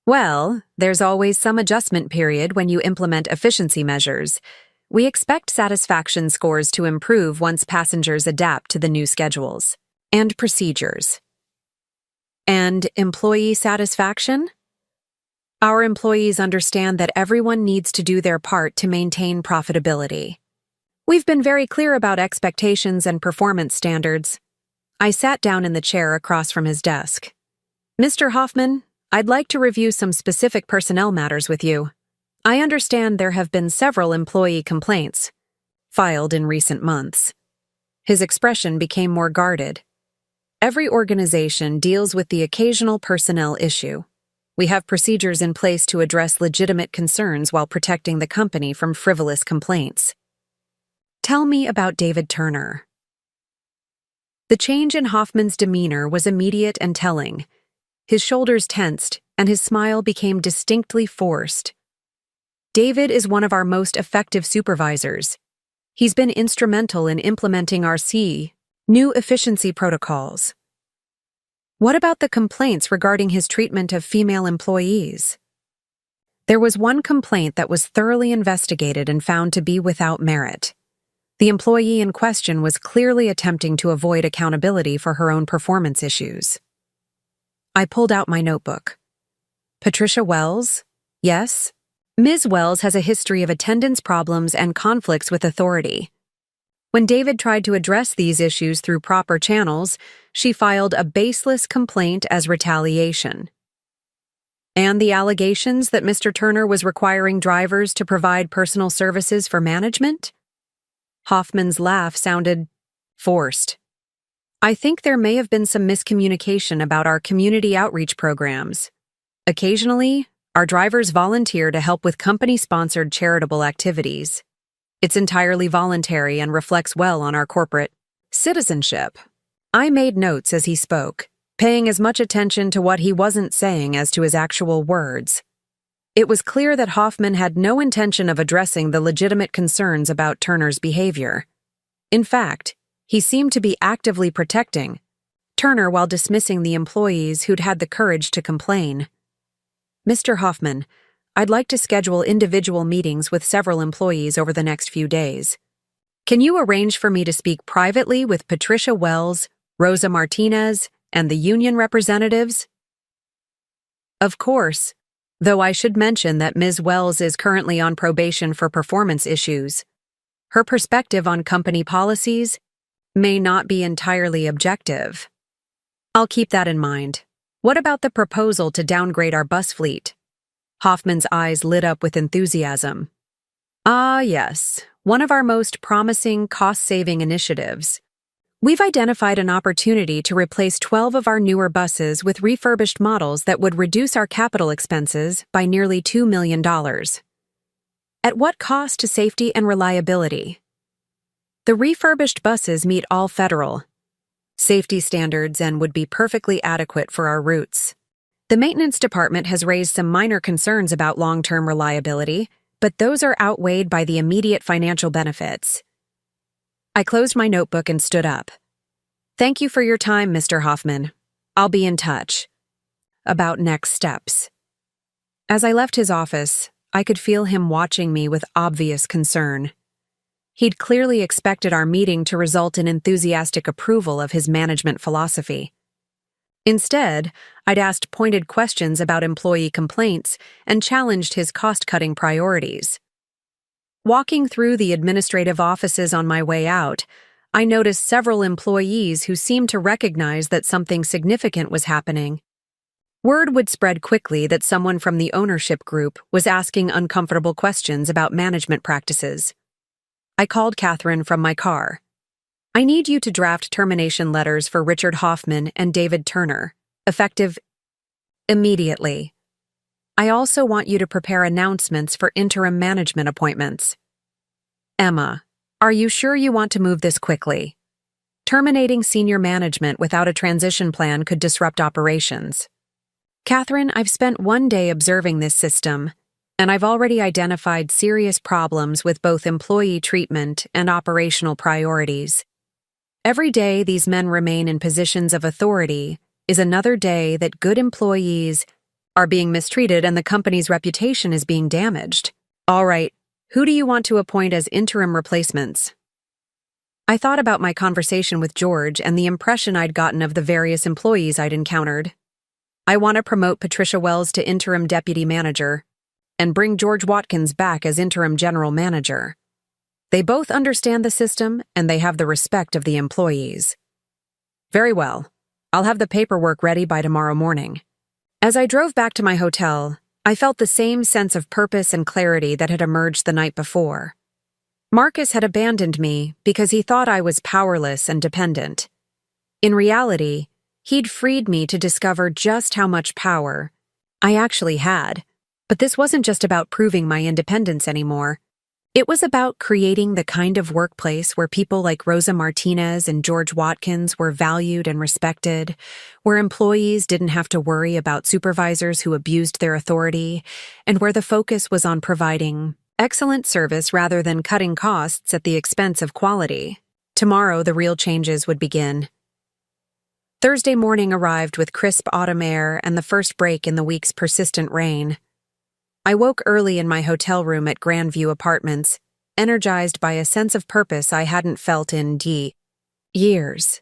Well, there's always some adjustment period when you implement efficiency measures. We expect satisfaction scores to improve once passengers adapt to the new schedules and procedures. And employee satisfaction? Our employees understand that everyone needs to do their part to maintain profitability. We've been very clear about expectations and performance standards. I sat down in the chair across from his desk. Mr. Hoffman, I'd like to review some specific personnel matters with you. I understand there have been several employee complaints filed in recent months. His expression became more guarded. Every organization deals with the occasional personnel issue. We have procedures in place to address legitimate concerns while protecting the company from frivolous complaints. Tell me about David Turner. The change in Hoffman's demeanor was immediate and telling. His shoulders tensed, and his smile became distinctly forced. David is one of our most effective supervisors. He's been instrumental in implementing our new efficiency protocols. What about the complaints regarding his treatment of female employees? There was one complaint that was thoroughly investigated and found to be without merit. The employee in question was clearly attempting to avoid accountability for her own performance issues. I pulled out my notebook. Patricia Wells? Yes. Ms. Wells has a history of attendance problems and conflicts with authority. When David tried to address these issues through proper channels, she filed a baseless complaint as retaliation. And the allegations that Mr. Turner was requiring drivers to provide personal services for management? Hoffman's laugh sounded forced. I think there may have been some miscommunication about our community outreach programs. Occasionally, our drivers volunteer to help with company-sponsored charitable activities. It's entirely voluntary and reflects well on our corporate citizenship. I made notes as he spoke, paying as much attention to what he wasn't saying as to his actual words. It was clear that Hoffman had no intention of addressing the legitimate concerns about Turner's behavior. In fact, he seemed to be actively protecting Turner while dismissing the employees who'd had the courage to complain. Mr. Hoffman, I'd like to schedule individual meetings with several employees over the next few days. Can you arrange for me to speak privately with Patricia Wells, Rosa Martinez, and the union representatives? Of course, though I should mention that Ms. Wells is currently on probation for performance issues. Her perspective on company policies may not be entirely objective. I'll keep that in mind. What about the proposal to downgrade our bus fleet? Hoffman's eyes lit up with enthusiasm. Ah, yes, one of our most promising cost-saving initiatives. We've identified an opportunity to replace 12 of our newer buses with refurbished models that would reduce our capital expenses by nearly $2 million. At what cost to safety and reliability? The refurbished buses meet all federal safety standards and would be perfectly adequate for our routes. The maintenance department has raised some minor concerns about long-term reliability, but those are outweighed by the immediate financial benefits. I closed my notebook and stood up. Thank you for your time, Mr. Hoffman. I'll be in touch. About next steps. As I left his office, I could feel him watching me with obvious concern. He'd clearly expected our meeting to result in enthusiastic approval of his management philosophy. Instead, I'd asked pointed questions about employee complaints and challenged his cost-cutting priorities. Walking through the administrative offices on my way out, I noticed several employees who seemed to recognize that something significant was happening. Word would spread quickly that someone from the ownership group was asking uncomfortable questions about management practices. I called Catherine from my car. "I need you to draft termination letters for Richard Hoffman and David Turner, effective immediately. I also want you to prepare announcements for interim management appointments. Emma, are you sure you want to move this quickly? Terminating senior management without a transition plan could disrupt operations. Catherine, I've spent one day observing this system, and I've already identified serious problems with both employee treatment and operational priorities. Every day these men remain in positions of authority is another day that good employees are being mistreated and the company's reputation is being damaged. All right, who do you want to appoint as interim replacements?" I thought about my conversation with George and the impression I'd gotten of the various employees I'd encountered. I want to promote Patricia Wells to interim deputy manager and bring George Watkins back as interim general manager. They both understand the system and they have the respect of the employees. Very well. I'll have the paperwork ready by tomorrow morning. As I drove back to my hotel, I felt the same sense of purpose and clarity that had emerged the night before. Marcus had abandoned me because he thought I was powerless and dependent. In reality, he'd freed me to discover just how much power I actually had. But this wasn't just about proving my independence anymore. It was about creating the kind of workplace where people like Rosa Martinez and George Watkins were valued and respected, where employees didn't have to worry about supervisors who abused their authority, and where the focus was on providing excellent service rather than cutting costs at the expense of quality. Tomorrow, the real changes would begin. Thursday morning arrived with crisp autumn air and the first break in the week's persistent rain. I woke early in my hotel room at Grandview Apartments, energized by a sense of purpose I hadn't felt in years.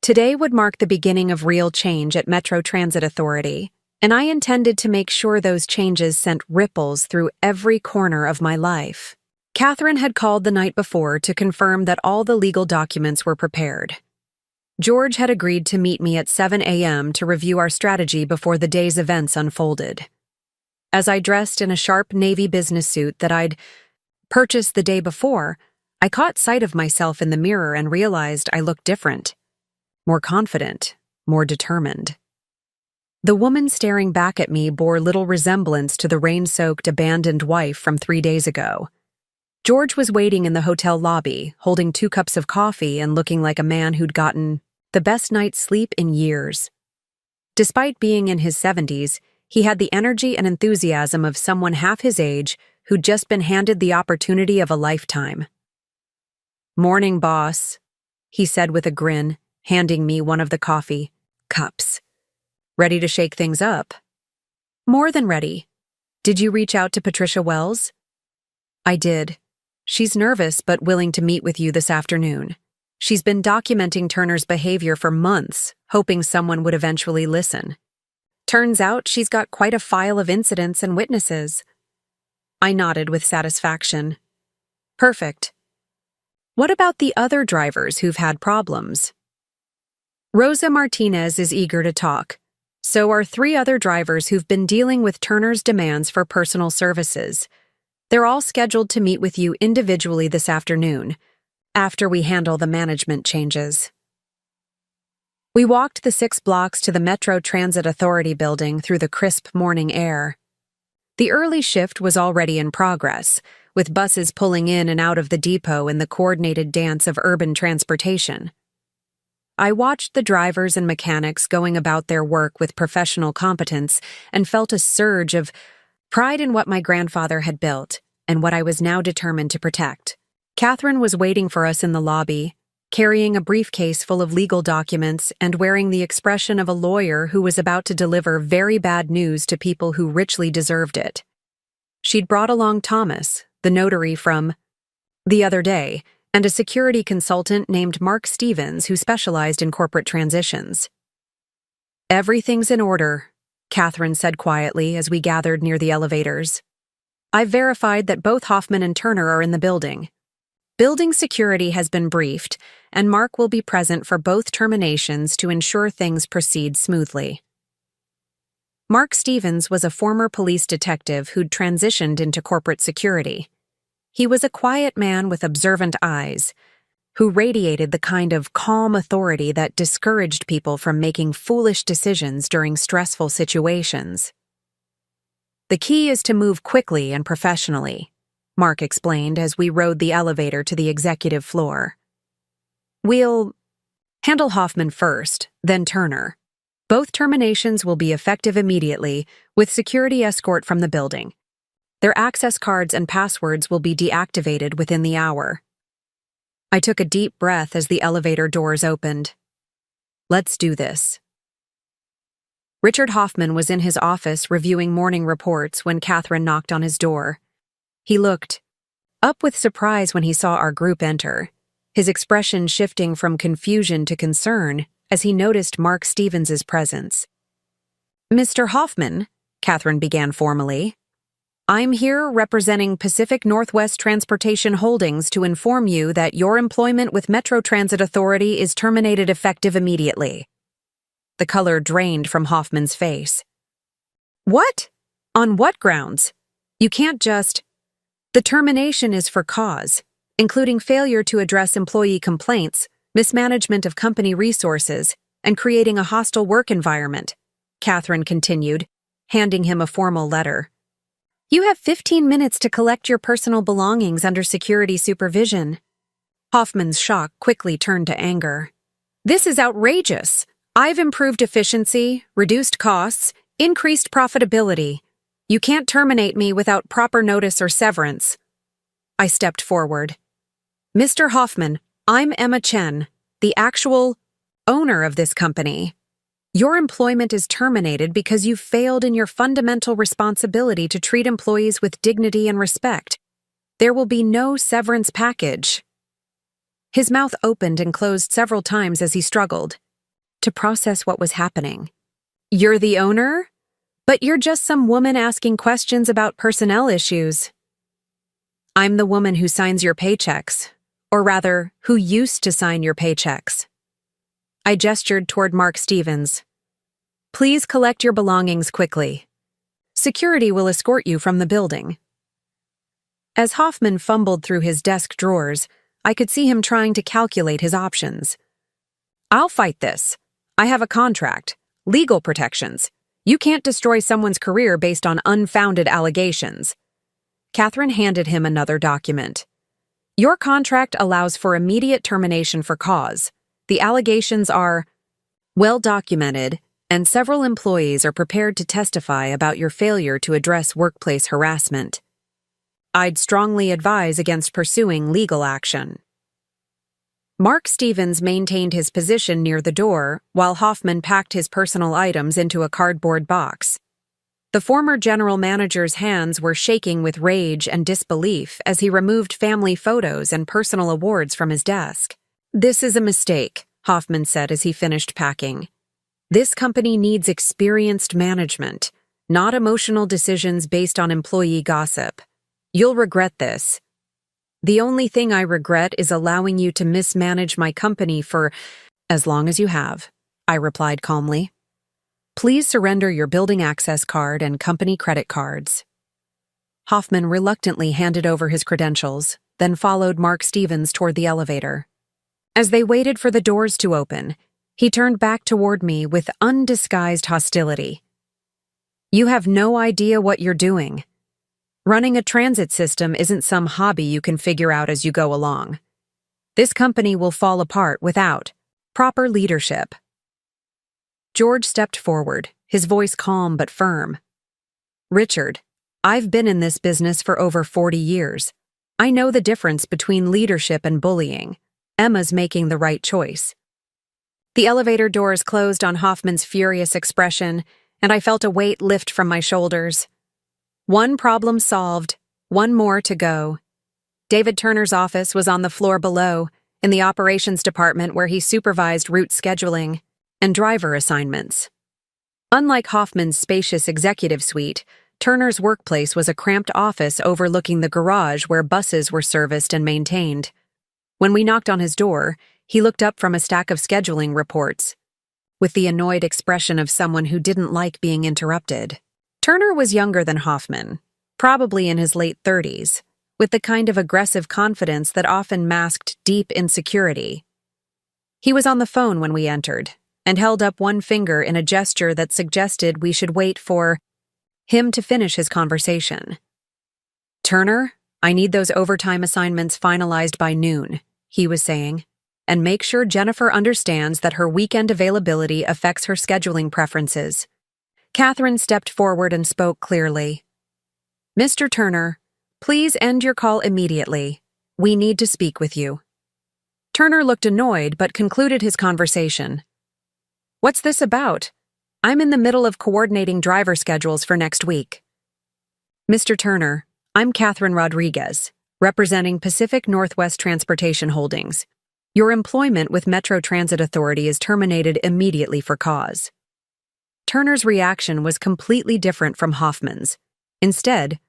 Today would mark the beginning of real change at Metro Transit Authority, and I intended to make sure those changes sent ripples through every corner of my life. Catherine had called the night before to confirm that all the legal documents were prepared. George had agreed to meet me at 7 a.m. to review our strategy before the day's events unfolded. As I dressed in a sharp navy business suit that I'd purchased the day before, I caught sight of myself in the mirror and realized I looked different. More confident, more determined. The woman staring back at me bore little resemblance to the rain-soaked, abandoned wife from 3 days ago. George was waiting in the hotel lobby, holding 2 cups of coffee and looking like a man who'd gotten the best night's sleep in years. Despite being in his 70s, he had the energy and enthusiasm of someone half his age who'd just been handed the opportunity of a lifetime. "Morning, boss," he said with a grin, handing me one of the coffee cups. "Ready to shake things up?" "More than ready. Did you reach out to Patricia Wells?" "I did. She's nervous but willing to meet with you this afternoon. She's been documenting Turner's behavior for months, hoping someone would eventually listen. Turns out she's got quite a file of incidents and witnesses." I nodded with satisfaction. "Perfect. What about the other drivers who've had problems?" "Rosa Martinez is eager to talk. So are 3 other drivers who've been dealing with Turner's demands for personal services. They're all scheduled to meet with you individually this afternoon, after we handle the management changes." We walked the 6 blocks to the Metro Transit Authority building through the crisp morning air. The early shift was already in progress, with buses pulling in and out of the depot in the coordinated dance of urban transportation. I watched the drivers and mechanics going about their work with professional competence and felt a surge of pride in what my grandfather had built and what I was now determined to protect. Catherine was waiting for us in the lobby, carrying a briefcase full of legal documents and wearing the expression of a lawyer who was about to deliver very bad news to people who richly deserved it. She'd brought along Thomas, the notary from the other day, and a security consultant named Mark Stevens who specialized in corporate transitions. Everything's in order, Catherine said quietly as we gathered near the elevators. I've verified that both Hoffman and Turner are in the building. Building security has been briefed, and Mark will be present for both terminations to ensure things proceed smoothly. Mark Stevens was a former police detective who'd transitioned into corporate security. He was a quiet man with observant eyes, who radiated the kind of calm authority that discouraged people from making foolish decisions during stressful situations. The key is to move quickly and professionally, Mark explained as we rode the elevator to the executive floor. We'll handle Hoffman first, then Turner. Both terminations will be effective immediately, with security escort from the building. Their access cards and passwords will be deactivated within the hour. I took a deep breath as the elevator doors opened. Let's do this. Richard Hoffman was in his office reviewing morning reports when Catherine knocked on his door. He looked up with surprise when he saw our group enter, his expression shifting from confusion to concern as he noticed Mark Stevens' presence. Mr. Hoffman, Catherine began formally, I'm here representing Pacific Northwest Transportation Holdings to inform you that your employment with Metro Transit Authority is terminated effective immediately. The color drained from Hoffman's face. What? On what grounds? You can't just... The termination is for cause, including failure to address employee complaints, mismanagement of company resources, and creating a hostile work environment, Catherine continued, handing him a formal letter. You have 15 minutes to collect your personal belongings under security supervision. Hoffman's shock quickly turned to anger. This is outrageous. I've improved efficiency, reduced costs, increased profitability. You can't terminate me without proper notice or severance. I stepped forward. Mr. Hoffman, I'm Emma Chen, the actual owner of this company. Your employment is terminated because you failed in your fundamental responsibility to treat employees with dignity and respect. There will be no severance package. His mouth opened and closed several times as he struggled to process what was happening. You're the owner? But you're just some woman asking questions about personnel issues. I'm the woman who signs your paychecks, or rather, who used to sign your paychecks. I gestured toward Mark Stevens. Please collect your belongings quickly. Security will escort you from the building. As Hoffman fumbled through his desk drawers, I could see him trying to calculate his options. I'll fight this. I have a contract, legal protections. You can't destroy someone's career based on unfounded allegations. Catherine handed him another document. Your contract allows for immediate termination for cause. The allegations are well documented, and several employees are prepared to testify about your failure to address workplace harassment. I'd strongly advise against pursuing legal action. Mark Stevens maintained his position near the door while Hoffman packed his personal items into a cardboard box. The former general manager's hands were shaking with rage and disbelief as he removed family photos and personal awards from his desk. This is a mistake, Hoffman said as he finished packing. This company needs experienced management, not emotional decisions based on employee gossip. You'll regret this. The only thing I regret is allowing you to mismanage my company for as long as you have, I replied calmly. Please surrender your building access card and company credit cards. Hoffman reluctantly handed over his credentials, then followed Mark Stevens toward the elevator. As they waited for the doors to open, he turned back toward me with undisguised hostility. You have no idea what you're doing. Running a transit system isn't some hobby you can figure out as you go along. This company will fall apart without proper leadership. George stepped forward, his voice calm but firm. Richard, I've been in this business for over 40 years. I know the difference between leadership and bullying. Emma's making the right choice. The elevator doors closed on Hoffman's furious expression, and I felt a weight lift from my shoulders. One problem solved, one more to go. David Turner's office was on the floor below, in the operations department where he supervised route scheduling and driver assignments. Unlike Hoffman's spacious executive suite, Turner's workplace was a cramped office overlooking the garage where buses were serviced and maintained. When we knocked on his door, he looked up from a stack of scheduling reports, with the annoyed expression of someone who didn't like being interrupted. Turner was younger than Hoffman, probably in his late 30s, with the kind of aggressive confidence that often masked deep insecurity. He was on the phone when we entered, and held up one finger in a gesture that suggested we should wait for him to finish his conversation. "Turner, I need those overtime assignments finalized by noon," he was saying, "and make sure Jennifer understands that her weekend availability affects her scheduling preferences." Catherine stepped forward and spoke clearly. "Mr. Turner, please end your call immediately. We need to speak with you." Turner looked annoyed but concluded his conversation. "What's this about? I'm in the middle of coordinating driver schedules for next week." "Mr. Turner, I'm Catherine Rodriguez, representing Pacific Northwest Transportation Holdings. Your employment with Metro Transit Authority is terminated immediately for cause." Turner's reaction was completely different from Hoffman's. Instead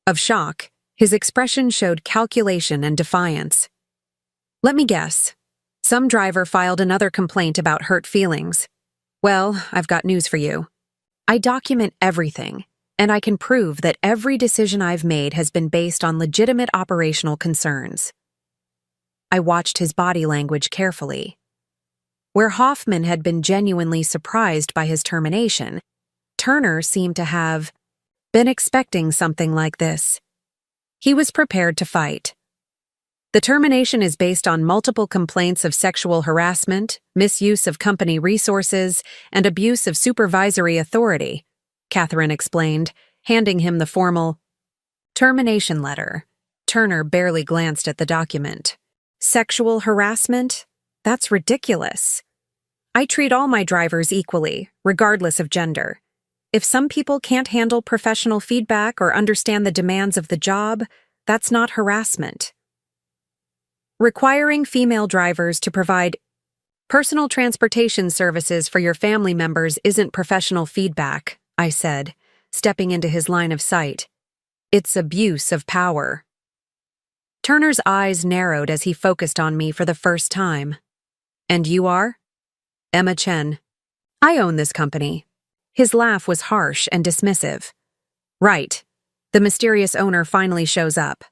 of shock, his expression showed calculation and defiance. "Let me guess. Some driver filed another complaint about hurt feelings. Well, I've got news for you. I document everything, and I can prove that every decision I've made has been based on legitimate operational concerns." I watched his body language carefully. Where Hoffman had been genuinely surprised by his termination, Turner seemed to have been expecting something like this. He was prepared to fight. "The termination is based on multiple complaints of sexual harassment, misuse of company resources, and abuse of supervisory authority," Catherine explained, handing him the formal termination letter. Turner barely glanced at the document. "Sexual harassment? That's ridiculous. I treat all my drivers equally, regardless of gender. If some people can't handle professional feedback or understand the demands of the job, that's not harassment. Requiring female drivers to provide personal transportation services for your family members isn't professional feedback," I said, stepping into his line of sight. "It's abuse of power." Turner's eyes narrowed as he focused on me for the first time. "And you are?" "Emma Chen. I own this company." His laugh was harsh and dismissive. "Right. The mysterious owner finally shows up.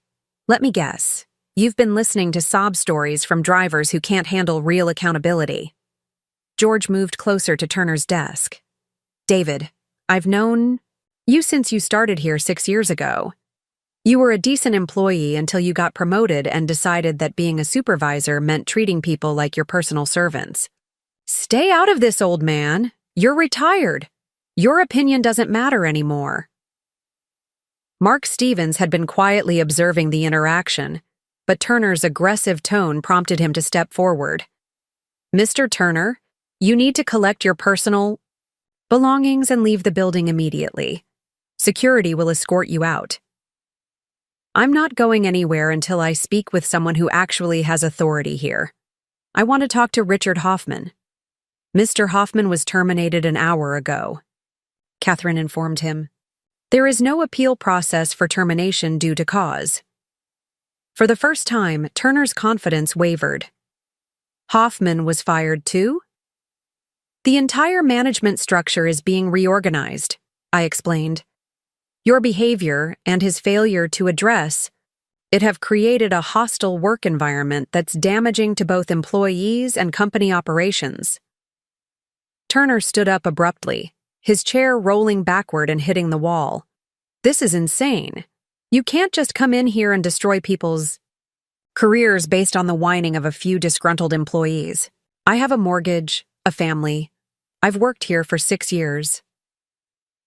Let me guess. You've been listening to sob stories from drivers who can't handle real accountability." George moved closer to Turner's desk. "David, I've known you since you started here 6 years ago. You were a decent employee until you got promoted and decided that being a supervisor meant treating people like your personal servants. Stay out of this, old man. You're retired. Your opinion doesn't matter anymore." Mark Stevens had been quietly observing the interaction, but Turner's aggressive tone prompted him to step forward. "Mr. Turner, you need to collect your personal belongings and leave the building immediately. Security will escort you out." "I'm not going anywhere until I speak with someone who actually has authority here. I want to talk to Richard Hoffman." "Mr. Hoffman was terminated an hour ago," Catherine informed him. "There is no appeal process for termination due to cause." For the first time, Turner's confidence wavered. "Hoffman was fired too?" "The entire management structure is being reorganized," I explained. "Your behavior and his failure to address it have created a hostile work environment that's damaging to both employees and company operations." Turner stood up abruptly, his chair rolling backward and hitting the wall. "This is insane. You can't just come in here and destroy people's careers based on the whining of a few disgruntled employees. I have a mortgage, a family. I've worked here for 6 years.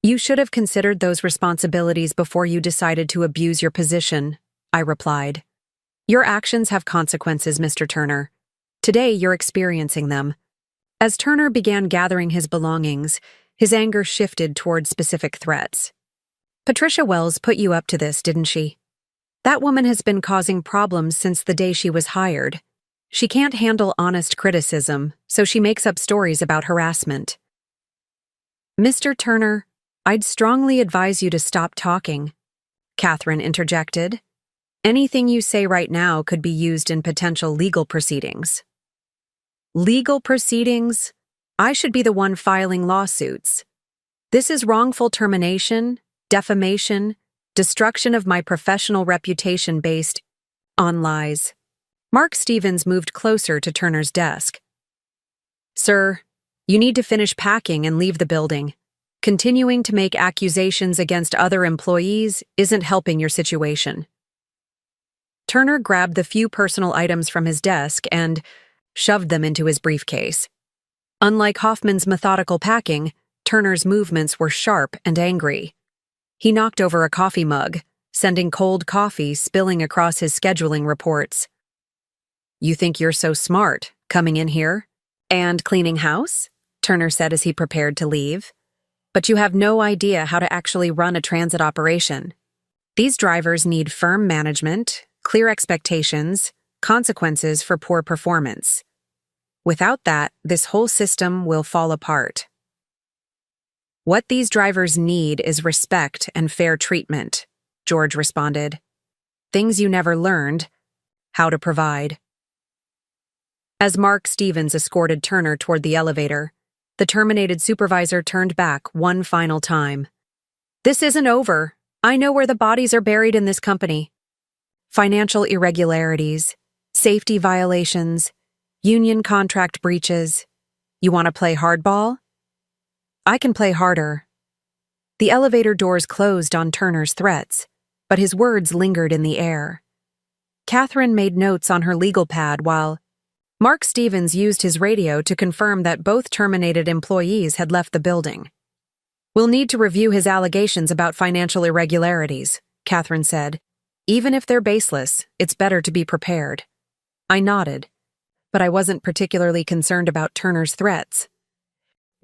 You should have considered those responsibilities before you decided to abuse your position," I replied. "Your actions have consequences, Mr. Turner. Today you're experiencing them." As Turner began gathering his belongings, his anger shifted toward specific threats. "Patricia Wells put you up to this, didn't she? That woman has been causing problems since the day she was hired. She can't handle honest criticism, so she makes up stories about harassment." Mr. Turner, I'd strongly advise you to stop talking, Catherine interjected. Anything you say right now could be used in potential legal proceedings. Legal proceedings? I should be the one filing lawsuits. This is wrongful termination, defamation, destruction of my professional reputation based on lies. Mark Stevens moved closer to Turner's desk. Sir, you need to finish packing and leave the building. Continuing to make accusations against other employees isn't helping your situation. Turner grabbed the few personal items from his desk and shoved them into his briefcase. Unlike Hoffman's methodical packing, Turner's movements were sharp and angry. He knocked over a coffee mug, sending cold coffee spilling across his scheduling reports. You think you're so smart, coming in here? And cleaning house? Turner said as he prepared to leave. But you have no idea how to actually run a transit operation. These drivers need firm management, clear expectations, consequences for poor performance. Without that, this whole system will fall apart. What these drivers need is respect and fair treatment, George responded. Things you never learned how to provide. As Mark Stevens escorted Turner toward the elevator, the terminated supervisor turned back one final time. This isn't over. I know where the bodies are buried in this company. Financial irregularities, safety violations, union contract breaches. You want to play hardball? I can play harder. The elevator doors closed on Turner's threats, but his words lingered in the air. Catherine made notes on her legal pad while Mark Stevens used his radio to confirm that both terminated employees had left the building. We'll need to review his allegations about financial irregularities, Catherine said. Even if they're baseless, it's better to be prepared. I nodded, but I wasn't particularly concerned about Turner's threats.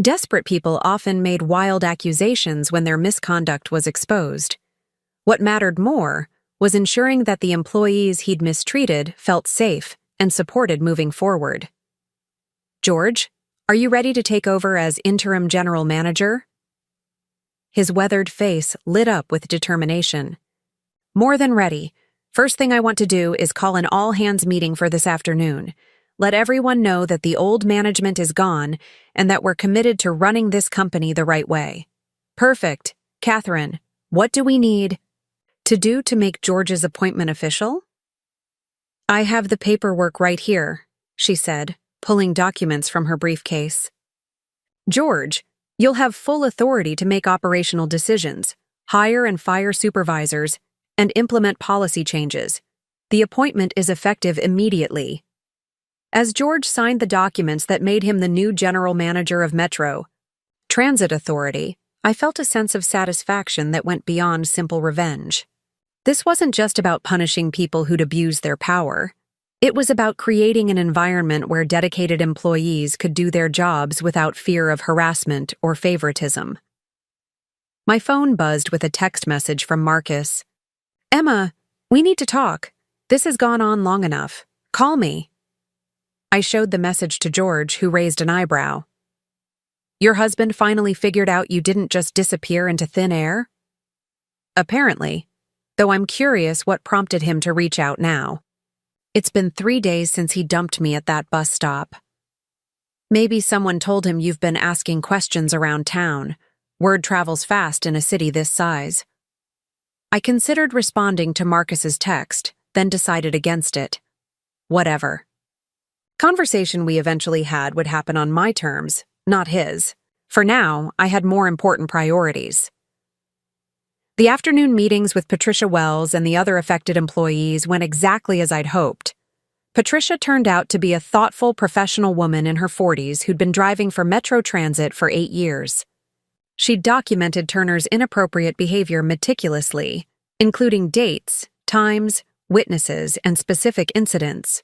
Desperate people often made wild accusations when their misconduct was exposed. What mattered more was ensuring that the employees he'd mistreated felt safe and supported moving forward. George, are you ready to take over as interim general manager? His weathered face lit up with determination. More than ready. First thing I want to do is call an all-hands meeting for this afternoon. Let everyone know that the old management is gone and that we're committed to running this company the right way. Perfect. Catherine, what do we need to do to make George's appointment official? I have the paperwork right here, she said, pulling documents from her briefcase. George, you'll have full authority to make operational decisions, hire and fire supervisors, and implement policy changes. The appointment is effective immediately. As George signed the documents that made him the new general manager of Metro Transit Authority, I felt a sense of satisfaction that went beyond simple revenge. This wasn't just about punishing people who'd abused their power. It was about creating an environment where dedicated employees could do their jobs without fear of harassment or favoritism. My phone buzzed with a text message from Marcus. Emma, we need to talk. This has gone on long enough. Call me. I showed the message to George, who raised an eyebrow. Your husband finally figured out you didn't just disappear into thin air? Apparently, though I'm curious what prompted him to reach out now. It's been 3 days since he dumped me at that bus stop. Maybe someone told him you've been asking questions around town. Word travels fast in a city this size. I considered responding to Marcus's text, then decided against it. Whatever. Conversation we eventually had would happen on my terms, not his. For now, I had more important priorities. The afternoon meetings with Patricia Wells and the other affected employees went exactly as I'd hoped. Patricia turned out to be a thoughtful, professional woman in her 40s who'd been driving for Metro Transit for 8 years. She'd documented Turner's inappropriate behavior meticulously, including dates, times, witnesses, and specific incidents.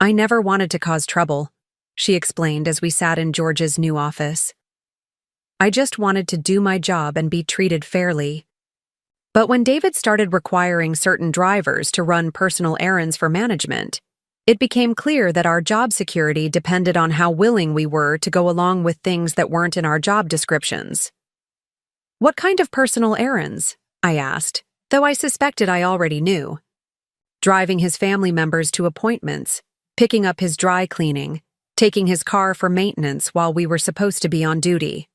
I never wanted to cause trouble, she explained as we sat in George's new office. I just wanted to do my job and be treated fairly. But when David started requiring certain drivers to run personal errands for management, It became clear that our job security depended on how willing we were to go along with things that weren't in our job descriptions. "What kind of personal errands?" I asked, though I suspected I already knew. Driving his family members to appointments, picking up his dry cleaning, taking his car for maintenance while we were supposed to be on duty.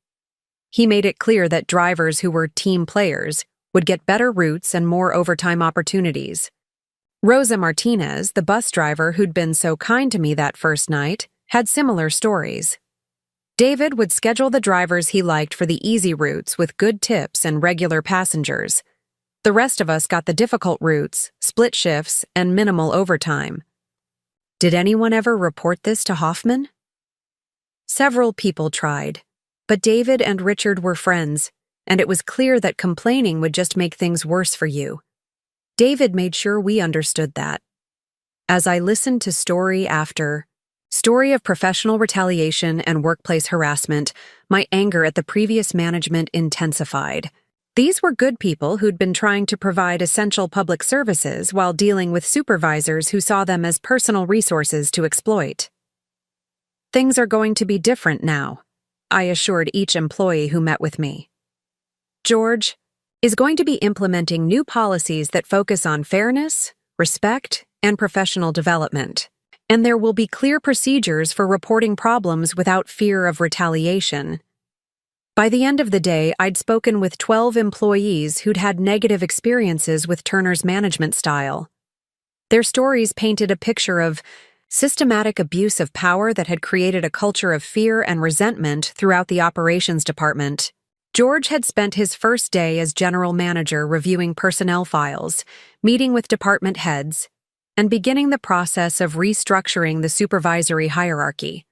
He made it clear that drivers who were team players would get better routes and more overtime opportunities. Rosa Martinez, the bus driver who'd been so kind to me that first night, had similar stories. David would schedule the drivers he liked for the easy routes with good tips and regular passengers. The rest of us got the difficult routes, split shifts, and minimal overtime. Did anyone ever report this to Hoffman? Several people tried, but David and Richard were friends, and it was clear that complaining would just make things worse for you. David made sure we understood that. As I listened to story after story of professional retaliation and workplace harassment, my anger at the previous management intensified. These were good people who'd been trying to provide essential public services while dealing with supervisors who saw them as personal resources to exploit. "Things are going to be different now," I assured each employee who met with me. "George is going to be implementing new policies that focus on fairness, respect, and professional development. And there will be clear procedures for reporting problems without fear of retaliation." By the end of the day, I'd spoken with 12 employees who'd had negative experiences with Turner's management style. Their stories painted a picture of systematic abuse of power that had created a culture of fear and resentment throughout the operations department. George had spent his first day as general manager reviewing personnel files, meeting with department heads, and beginning the process of restructuring the supervisory hierarchy.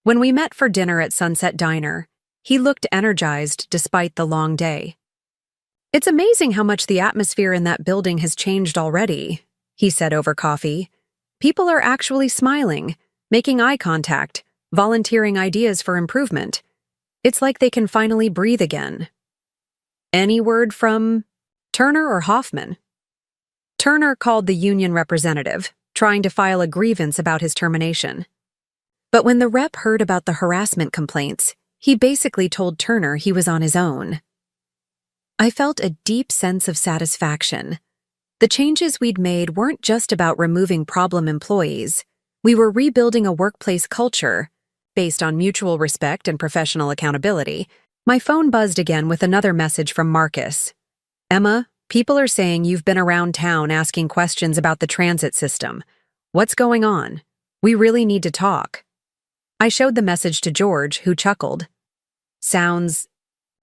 When we met for dinner at Sunset Diner, he looked energized despite the long day. "It's amazing how much the atmosphere in that building has changed already," he said over coffee. "People are actually smiling, making eye contact, volunteering ideas for improvement. It's like they can finally breathe again." "Any word from Turner or Hoffman?" Turner called the union representative, trying to file a grievance about his termination. But when the rep heard about the harassment complaints, he basically told Turner he was on his own. I felt a deep sense of satisfaction. The changes we'd made weren't just about removing problem employees. We were rebuilding a workplace culture based on mutual respect and professional accountability. My phone buzzed again with another message from Marcus. "Emma, people are saying you've been around town asking questions about the transit system. What's going on? We really need to talk." I showed the message to George, who chuckled. "Sounds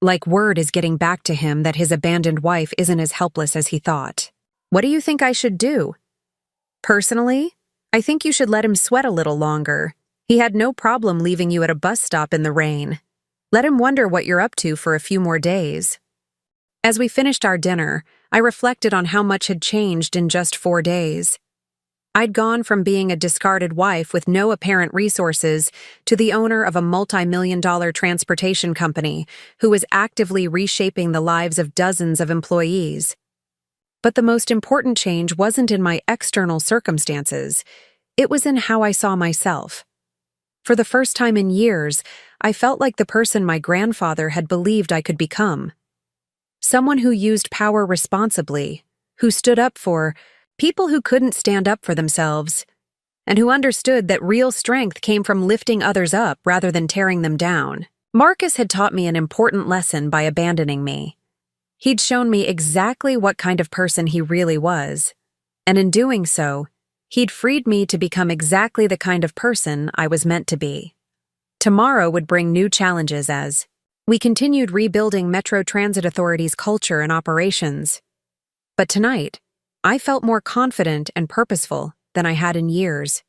like word is getting back to him that his abandoned wife isn't as helpless as he thought. What do you think I should do?" "Personally, I think you should let him sweat a little longer. He had no problem leaving you at a bus stop in the rain. Let him wonder what you're up to for a few more days." As we finished our dinner, I reflected on how much had changed in just 4 days. I'd gone from being a discarded wife with no apparent resources to the owner of a multi-million-dollar transportation company who was actively reshaping the lives of dozens of employees. But the most important change wasn't in my external circumstances. It was in how I saw myself. For the first time in years, I felt like the person my grandfather had believed I could become. Someone who used power responsibly, who stood up for people who couldn't stand up for themselves, and who understood that real strength came from lifting others up rather than tearing them down. Marcus had taught me an important lesson by abandoning me. He'd shown me exactly what kind of person he really was, and in doing so, he'd freed me to become exactly the kind of person I was meant to be. Tomorrow would bring new challenges as we continued rebuilding Metro Transit Authority's culture and operations. But tonight, I felt more confident and purposeful than I had in years.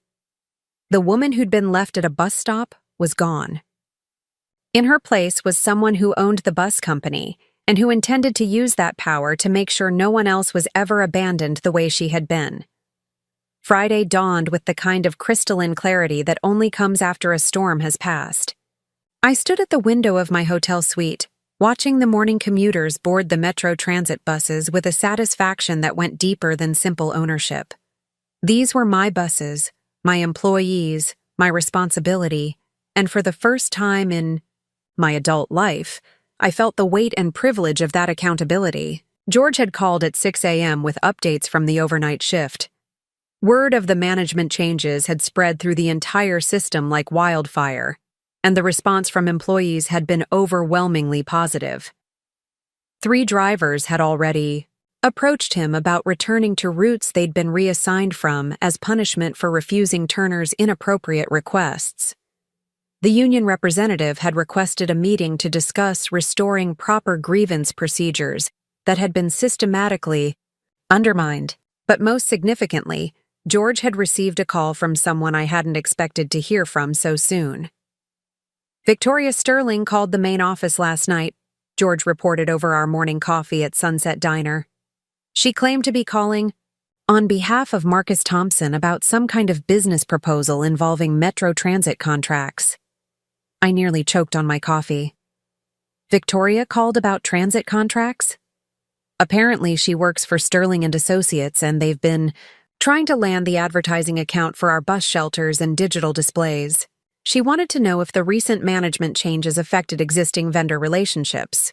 The woman who'd been left at a bus stop was gone. In her place was someone who owned the bus company and who intended to use that power to make sure no one else was ever abandoned the way she had been. Friday dawned with the kind of crystalline clarity that only comes after a storm has passed. I stood at the window of my hotel suite, watching the morning commuters board the Metro Transit buses with a satisfaction that went deeper than simple ownership. These were my buses, my employees, my responsibility, and for the first time in my adult life, I felt the weight and privilege of that accountability. George had called at 6 a.m. with updates from the overnight shift. Word of the management changes had spread through the entire system like wildfire, and the response from employees had been overwhelmingly positive. 3 drivers had already approached him about returning to routes they'd been reassigned from as punishment for refusing Turner's inappropriate requests. The union representative had requested a meeting to discuss restoring proper grievance procedures that had been systematically undermined. But most significantly, George had received a call from someone I hadn't expected to hear from so soon. Victoria Sterling called the main office last night, George reported over our morning coffee at Sunset Diner. She claimed to be calling on behalf of Marcus Thompson about some kind of business proposal involving Metro Transit contracts. I nearly choked on my coffee. Victoria called about transit contracts? Apparently, she works for Sterling and Associates, and they've been trying to land the advertising account for our bus shelters and digital displays. She wanted to know if the recent management changes affected existing vendor relationships.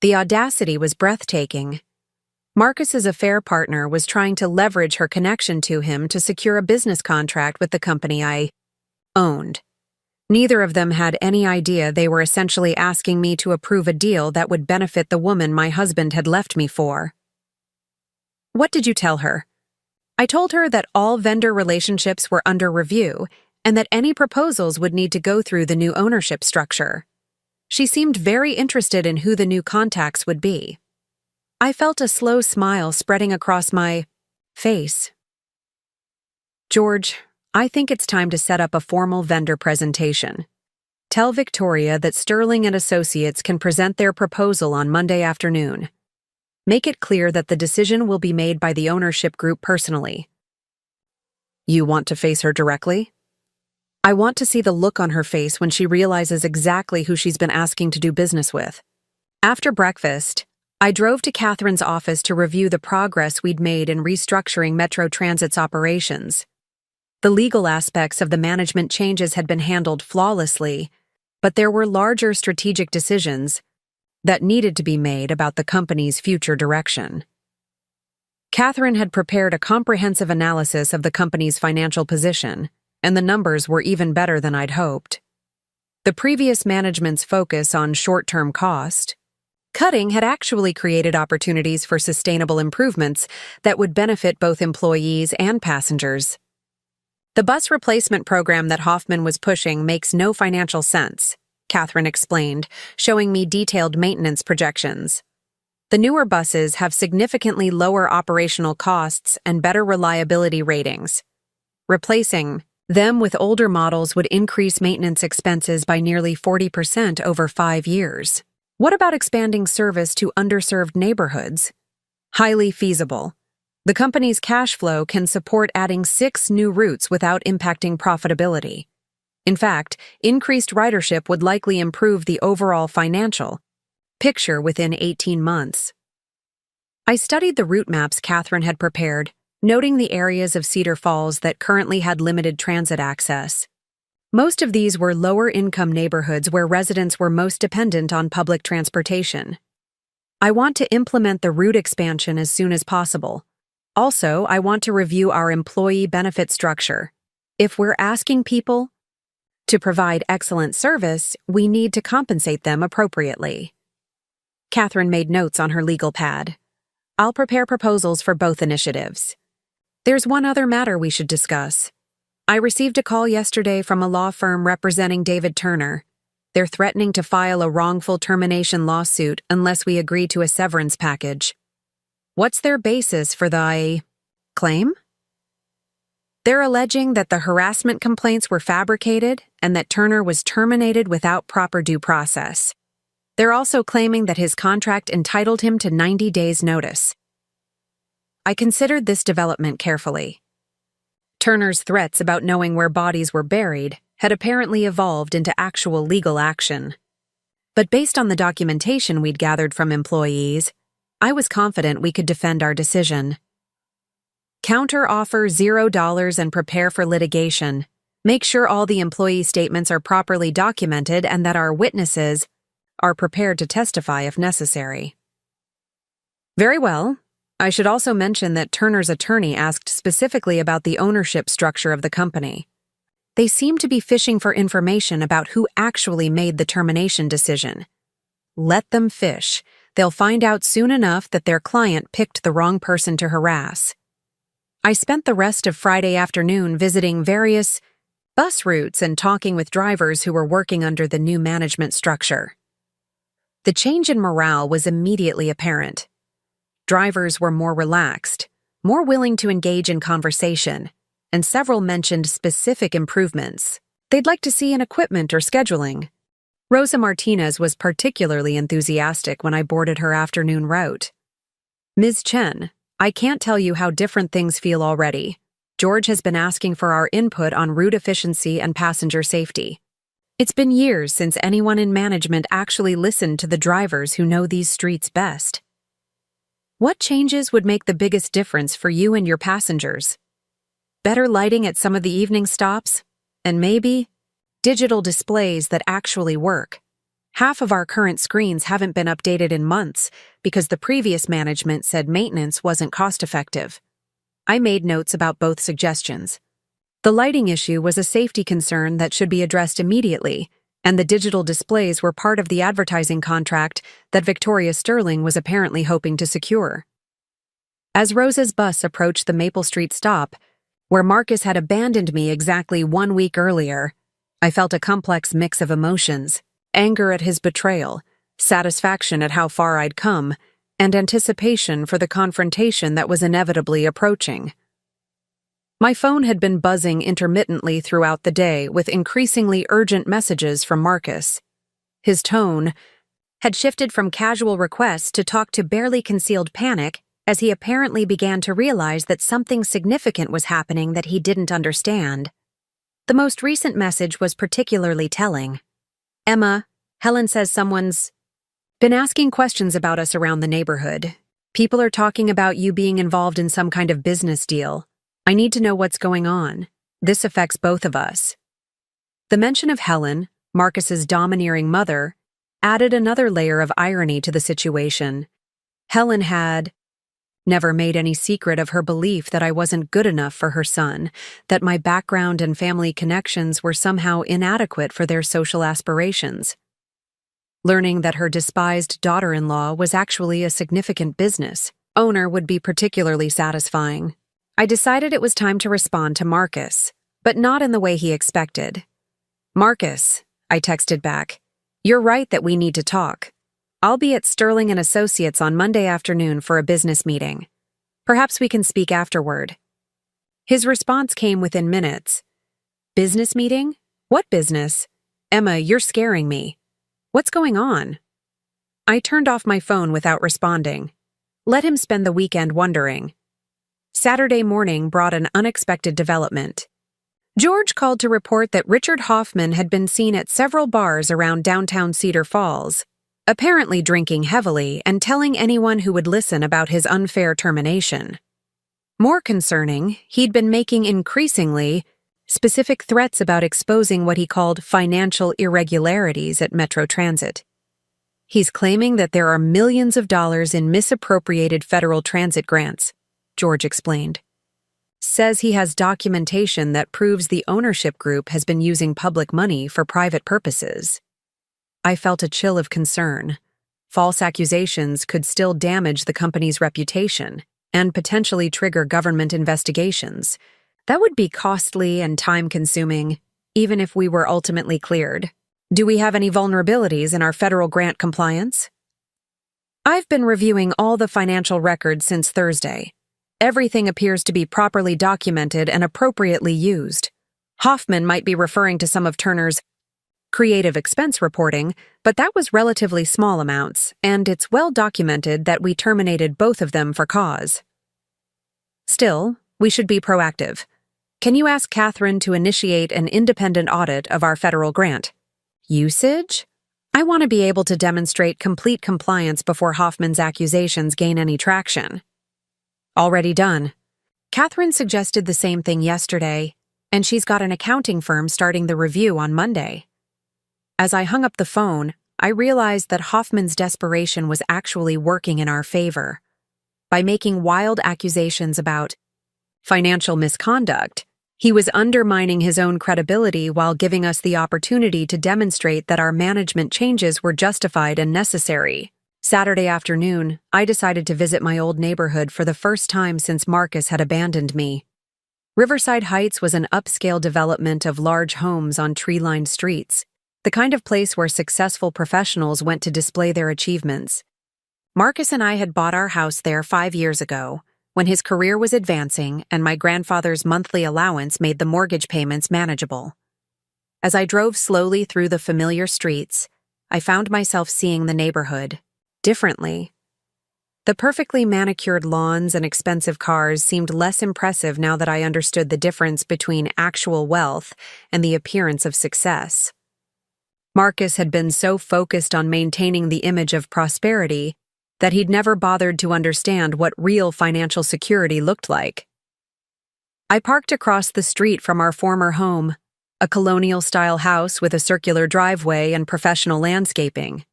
The audacity was breathtaking. Marcus's affair partner was trying to leverage her connection to him to secure a business contract with the company I owned. Neither of them had any idea they were essentially asking me to approve a deal that would benefit the woman my husband had left me for. What did you tell her? I told her that all vendor relationships were under review and that any proposals would need to go through the new ownership structure. She seemed very interested in who the new contacts would be. I felt a slow smile spreading across my face. George, I think it's time to set up a formal vendor presentation. Tell Victoria that Sterling and Associates can present their proposal on Monday afternoon. Make it clear that the decision will be made by the ownership group personally. You want to face her directly? I want to see the look on her face when she realizes exactly who she's been asking to do business with. After breakfast, I drove to Catherine's office to review the progress we'd made in restructuring Metro Transit's operations. The legal aspects of the management changes had been handled flawlessly, but there were larger strategic decisions that needed to be made about the company's future direction. Catherine had prepared a comprehensive analysis of the company's financial position, and the numbers were even better than I'd hoped. The previous management's focus on short-term cost cutting had actually created opportunities for sustainable improvements that would benefit both employees and passengers. The bus replacement program that Hoffman was pushing makes no financial sense, Catherine explained, showing me detailed maintenance projections. The newer buses have significantly lower operational costs and better reliability ratings. Replacing them with older models would increase maintenance expenses by nearly 40% over 5 years. What about expanding service to underserved neighborhoods? Highly feasible. The company's cash flow can support adding 6 new routes without impacting profitability. In fact, increased ridership would likely improve the overall financial picture within 18 months. I studied the route maps Catherine had prepared, noting the areas of Cedar Falls that currently had limited transit access. Most of these were lower-income neighborhoods where residents were most dependent on public transportation. I want to implement the route expansion as soon as possible. Also, I want to review our employee benefit structure. If we're asking people to provide excellent service, we need to compensate them appropriately. Catherine made notes on her legal pad. I'll prepare proposals for both initiatives. There's one other matter we should discuss. I received a call yesterday from a law firm representing David Turner. They're threatening to file a wrongful termination lawsuit unless we agree to a severance package. What's their basis for the claim? They're alleging that the harassment complaints were fabricated and that Turner was terminated without proper due process. They're also claiming that his contract entitled him to 90 days' notice. I considered this development carefully. Turner's threats about knowing where bodies were buried had apparently evolved into actual legal action. But based on the documentation we'd gathered from employees, I was confident we could defend our decision. Counter offer $0 and prepare for litigation. Make sure all the employee statements are properly documented and that our witnesses are prepared to testify if necessary. Very well. I should also mention that Turner's attorney asked specifically about the ownership structure of the company. They seem to be fishing for information about who actually made the termination decision. Let them fish. They'll find out soon enough that their client picked the wrong person to harass. I spent the rest of Friday afternoon visiting various bus routes and talking with drivers who were working under the new management structure. The change in morale was immediately apparent. Drivers were more relaxed, more willing to engage in conversation, and several mentioned specific improvements they'd like to see in equipment or scheduling. Rosa Martinez was particularly enthusiastic when I boarded her afternoon route. Ms. Chen, I can't tell you how different things feel already. George has been asking for our input on route efficiency and passenger safety. It's been years since anyone in management actually listened to the drivers who know these streets best. What changes would make the biggest difference for you and your passengers? Better lighting at some of the evening stops? And maybe digital displays that actually work. Half of our current screens haven't been updated in months because the previous management said maintenance wasn't cost-effective. I made notes about both suggestions. The lighting issue was a safety concern that should be addressed immediately, and the digital displays were part of the advertising contract that Victoria Sterling was apparently hoping to secure. As Rosa's bus approached the Maple Street stop, where Marcus had abandoned me exactly 1 week earlier, I felt a complex mix of emotions: anger at his betrayal, satisfaction at how far I'd come, and anticipation for the confrontation that was inevitably approaching. My phone had been buzzing intermittently throughout the day with increasingly urgent messages from Marcus. His tone had shifted from casual requests to talk to barely concealed panic as he apparently began to realize that something significant was happening that he didn't understand. The most recent message was particularly telling. Emma, Helen says someone's been asking questions about us around the neighborhood. People are talking about you being involved in some kind of business deal. I need to know what's going on. This affects both of us. The mention of Helen, Marcus's domineering mother, added another layer of irony to the situation. Helen had never made any secret of her belief that I wasn't good enough for her son, that my background and family connections were somehow inadequate for their social aspirations. Learning that her despised daughter-in-law was actually a significant business owner would be particularly satisfying. I decided it was time to respond to Marcus, but not in the way he expected. Marcus, I texted back, you're right that we need to talk. I'll be at Sterling & Associates on Monday afternoon for a business meeting. Perhaps we can speak afterward. His response came within minutes. Business meeting? What business? Emma, you're scaring me. What's going on? I turned off my phone without responding. Let him spend the weekend wondering. Saturday morning brought an unexpected development. George called to report that Richard Hoffman had been seen at several bars around downtown Cedar Falls, apparently drinking heavily and telling anyone who would listen about his unfair termination. More concerning, he'd been making increasingly specific threats about exposing what he called financial irregularities at Metro Transit. He's claiming that there are millions of dollars in misappropriated federal transit grants, George explained. Says he has documentation that proves the ownership group has been using public money for private purposes. I felt a chill of concern. False accusations could still damage the company's reputation and potentially trigger government investigations. That would be costly and time-consuming, even if we were ultimately cleared. Do we have any vulnerabilities in our federal grant compliance? I've been reviewing all the financial records since Thursday. Everything appears to be properly documented and appropriately used. Hoffman might be referring to some of Turner's creative expense reporting, but that was relatively small amounts, and it's well documented that we terminated both of them for cause. Still, we should be proactive. Can you ask Catherine to initiate an independent audit of our federal grant? Usage? I want to be able to demonstrate complete compliance before Hoffman's accusations gain any traction. Already done. Catherine suggested the same thing yesterday, and she's got an accounting firm starting the review on Monday. As I hung up the phone, I realized that Hoffman's desperation was actually working in our favor. By making wild accusations about financial misconduct, he was undermining his own credibility while giving us the opportunity to demonstrate that our management changes were justified and necessary. Saturday afternoon, I decided to visit my old neighborhood for the first time since Marcus had abandoned me. Riverside Heights was an upscale development of large homes on tree-lined streets, the kind of place where successful professionals went to display their achievements. Marcus and I had bought our house there 5 years ago, when his career was advancing and my grandfather's monthly allowance made the mortgage payments manageable. As I drove slowly through the familiar streets, I found myself seeing the neighborhood differently. The perfectly manicured lawns and expensive cars seemed less impressive now that I understood the difference between actual wealth and the appearance of success. Marcus had been so focused on maintaining the image of prosperity that he'd never bothered to understand what real financial security looked like. I parked across the street from our former home, a colonial-style house with a circular driveway and professional landscaping.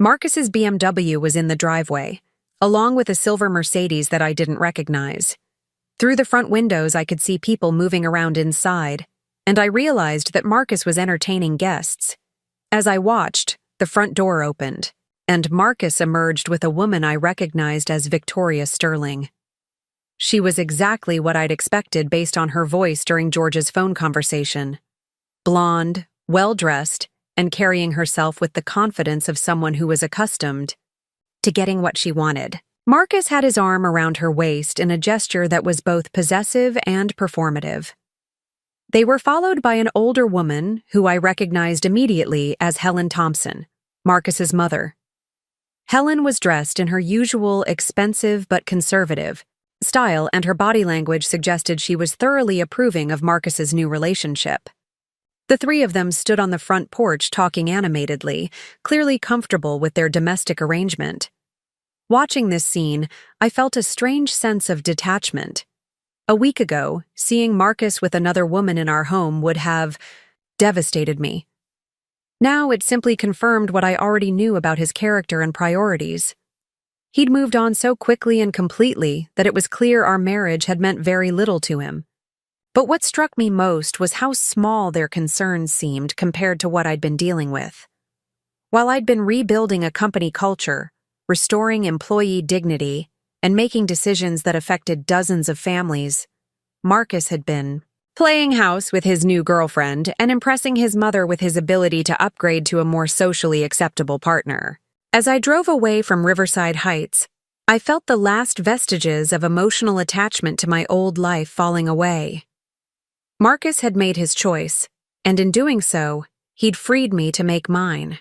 Marcus's BMW was in the driveway, along with a silver Mercedes that I didn't recognize. Through the front windows, I could see people moving around inside, and I realized that Marcus was entertaining guests. As I watched, the front door opened, and Marcus emerged with a woman I recognized as Victoria Sterling. She was exactly what I'd expected based on her voice during George's phone conversation. Blonde, well-dressed, and carrying herself with the confidence of someone who was accustomed to getting what she wanted. Marcus had his arm around her waist in a gesture that was both possessive and performative. They were followed by an older woman who I recognized immediately as Helen Thompson, Marcus's mother. Helen was dressed in her usual expensive but conservative style, and her body language suggested she was thoroughly approving of Marcus's new relationship. The three of them stood on the front porch talking animatedly, clearly comfortable with their domestic arrangement. Watching this scene, I felt a strange sense of detachment. A week ago, seeing Marcus with another woman in our home would have devastated me. Now it simply confirmed what I already knew about his character and priorities. He'd moved on so quickly and completely that it was clear our marriage had meant very little to him. But what struck me most was how small their concerns seemed compared to what I'd been dealing with. While I'd been rebuilding a company culture, restoring employee dignity, and making decisions that affected dozens of families, Marcus had been playing house with his new girlfriend and impressing his mother with his ability to upgrade to a more socially acceptable partner. As I drove away from Riverside Heights, I felt the last vestiges of emotional attachment to my old life falling away. Marcus had made his choice, and in doing so, he'd freed me to make mine.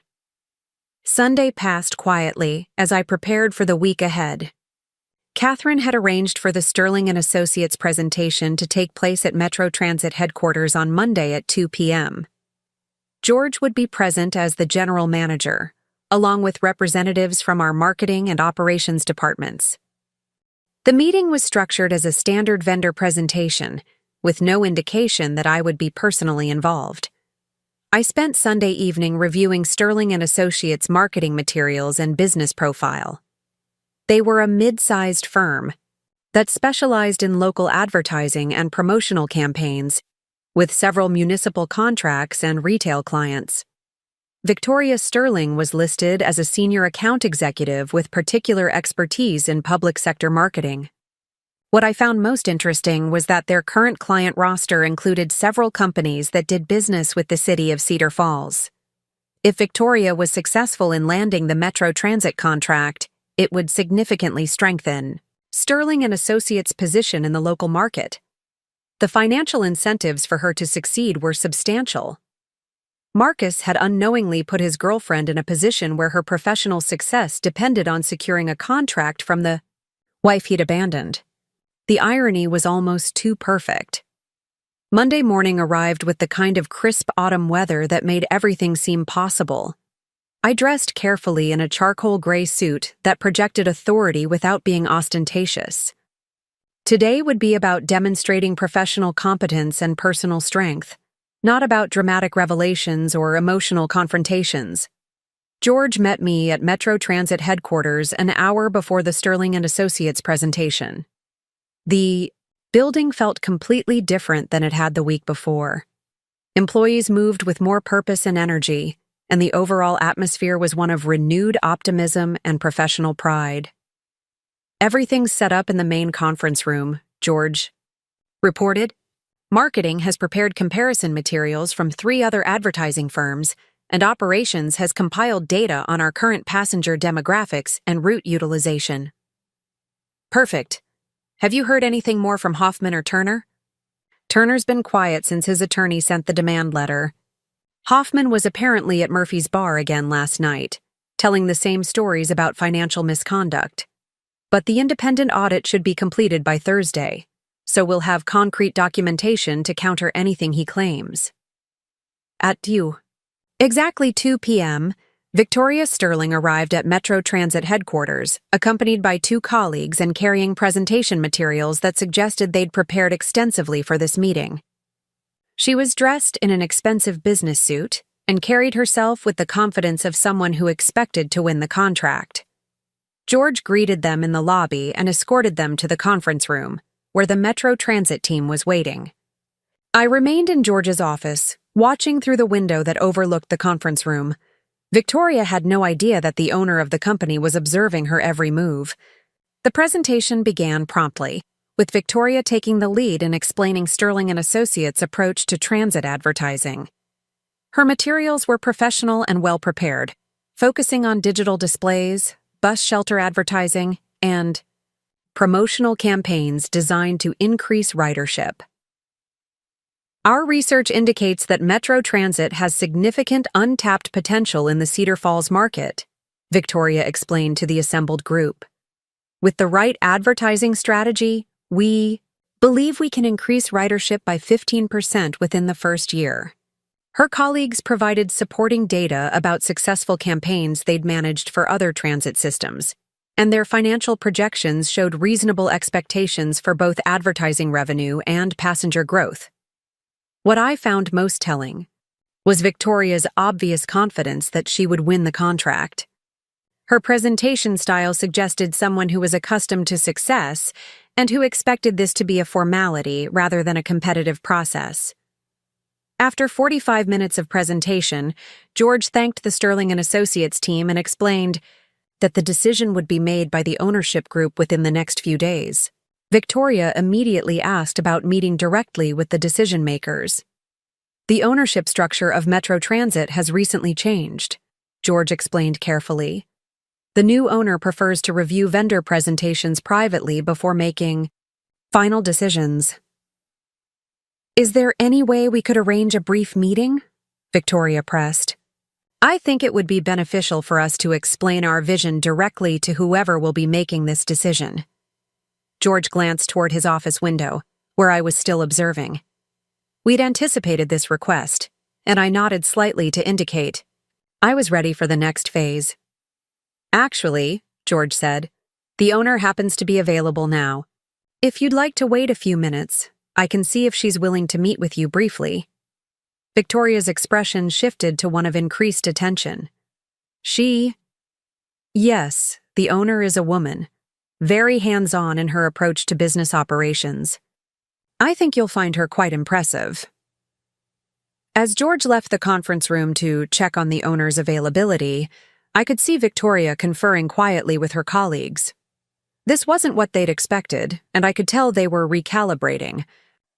Sunday passed quietly as I prepared for the week ahead. Catherine had arranged for the Sterling and Associates presentation to take place at Metro Transit headquarters on Monday at 2 p.m. George would be present as the general manager, along with representatives from our marketing and operations departments. The meeting was structured as a standard vendor presentation, with no indication that I would be personally involved. I spent Sunday evening reviewing Sterling and Associates' marketing materials and business profile. They were a mid-sized firm that specialized in local advertising and promotional campaigns, with several municipal contracts and retail clients. Victoria Sterling was listed as a senior account executive with particular expertise in public sector marketing. What I found most interesting was that their current client roster included several companies that did business with the city of Cedar Falls. If Victoria was successful in landing the Metro Transit contract, it would significantly strengthen Sterling and Associates' position in the local market. The financial incentives for her to succeed were substantial. Marcus had unknowingly put his girlfriend in a position where her professional success depended on securing a contract from the wife he'd abandoned. The irony was almost too perfect. Monday morning arrived with the kind of crisp autumn weather that made everything seem possible. I dressed carefully in a charcoal gray suit that projected authority without being ostentatious. Today would be about demonstrating professional competence and personal strength, not about dramatic revelations or emotional confrontations. George met me at Metro Transit headquarters an hour before the Sterling and Associates presentation. The building felt completely different than it had the week before. Employees moved with more purpose and energy, and the overall atmosphere was one of renewed optimism and professional pride. "Everything's set up in the main conference room," George reported. "Marketing has prepared comparison materials from 3 other advertising firms, and operations has compiled data on our current passenger demographics and route utilization." "Perfect. Have you heard anything more from Hoffman or Turner?" "Turner's been quiet since his attorney sent the demand letter. Hoffman was apparently at Murphy's bar again last night, telling the same stories about financial misconduct. But the independent audit should be completed by Thursday, so we'll have concrete documentation to counter anything he claims." At exactly 2 p.m., Victoria Sterling arrived at Metro Transit headquarters, accompanied by 2 colleagues and carrying presentation materials that suggested they'd prepared extensively for this meeting. She was dressed in an expensive business suit and carried herself with the confidence of someone who expected to win the contract. George greeted them in the lobby and escorted them to the conference room, where the Metro Transit team was waiting. I remained in George's office, watching through the window that overlooked the conference room. Victoria had no idea that the owner of the company was observing her every move. The presentation began promptly, with Victoria taking the lead in explaining Sterling and Associates' approach to transit advertising. Her materials were professional and well-prepared, focusing on digital displays, bus shelter advertising, and promotional campaigns designed to increase ridership. "Our research indicates that Metro Transit has significant untapped potential in the Cedar Falls market," Victoria explained to the assembled group. "With the right advertising strategy, we believe we can increase ridership by 15% within the first year." Her colleagues provided supporting data about successful campaigns they'd managed for other transit systems, and their financial projections showed reasonable expectations for both advertising revenue and passenger growth. What I found most telling was Victoria's obvious confidence that she would win the contract. Her presentation style suggested someone who was accustomed to success and who expected this to be a formality rather than a competitive process. After 45 minutes of presentation, George thanked the Sterling and Associates team and explained that the decision would be made by the ownership group within the next few days. Victoria immediately asked about meeting directly with the decision-makers. "The ownership structure of Metro Transit has recently changed," George explained carefully. "The new owner prefers to review vendor presentations privately before making final decisions." "Is there any way we could arrange a brief meeting?" Victoria pressed. "I think it would be beneficial for us to explain our vision directly to whoever will be making this decision." George glanced toward his office window, where I was still observing. We'd anticipated this request, and I nodded slightly to indicate I was ready for the next phase. "Actually," George said, "the owner happens to be available now. If you'd like to wait a few minutes, I can see if she's willing to meet with you briefly." Victoria's expression shifted to one of increased attention. Yes, the owner is a woman, very hands-on in her approach to business operations. I think you'll find her quite impressive." As George left the conference room to check on the owner's availability, I could see Victoria conferring quietly with her colleagues. This wasn't what they'd expected, and I could tell they were recalibrating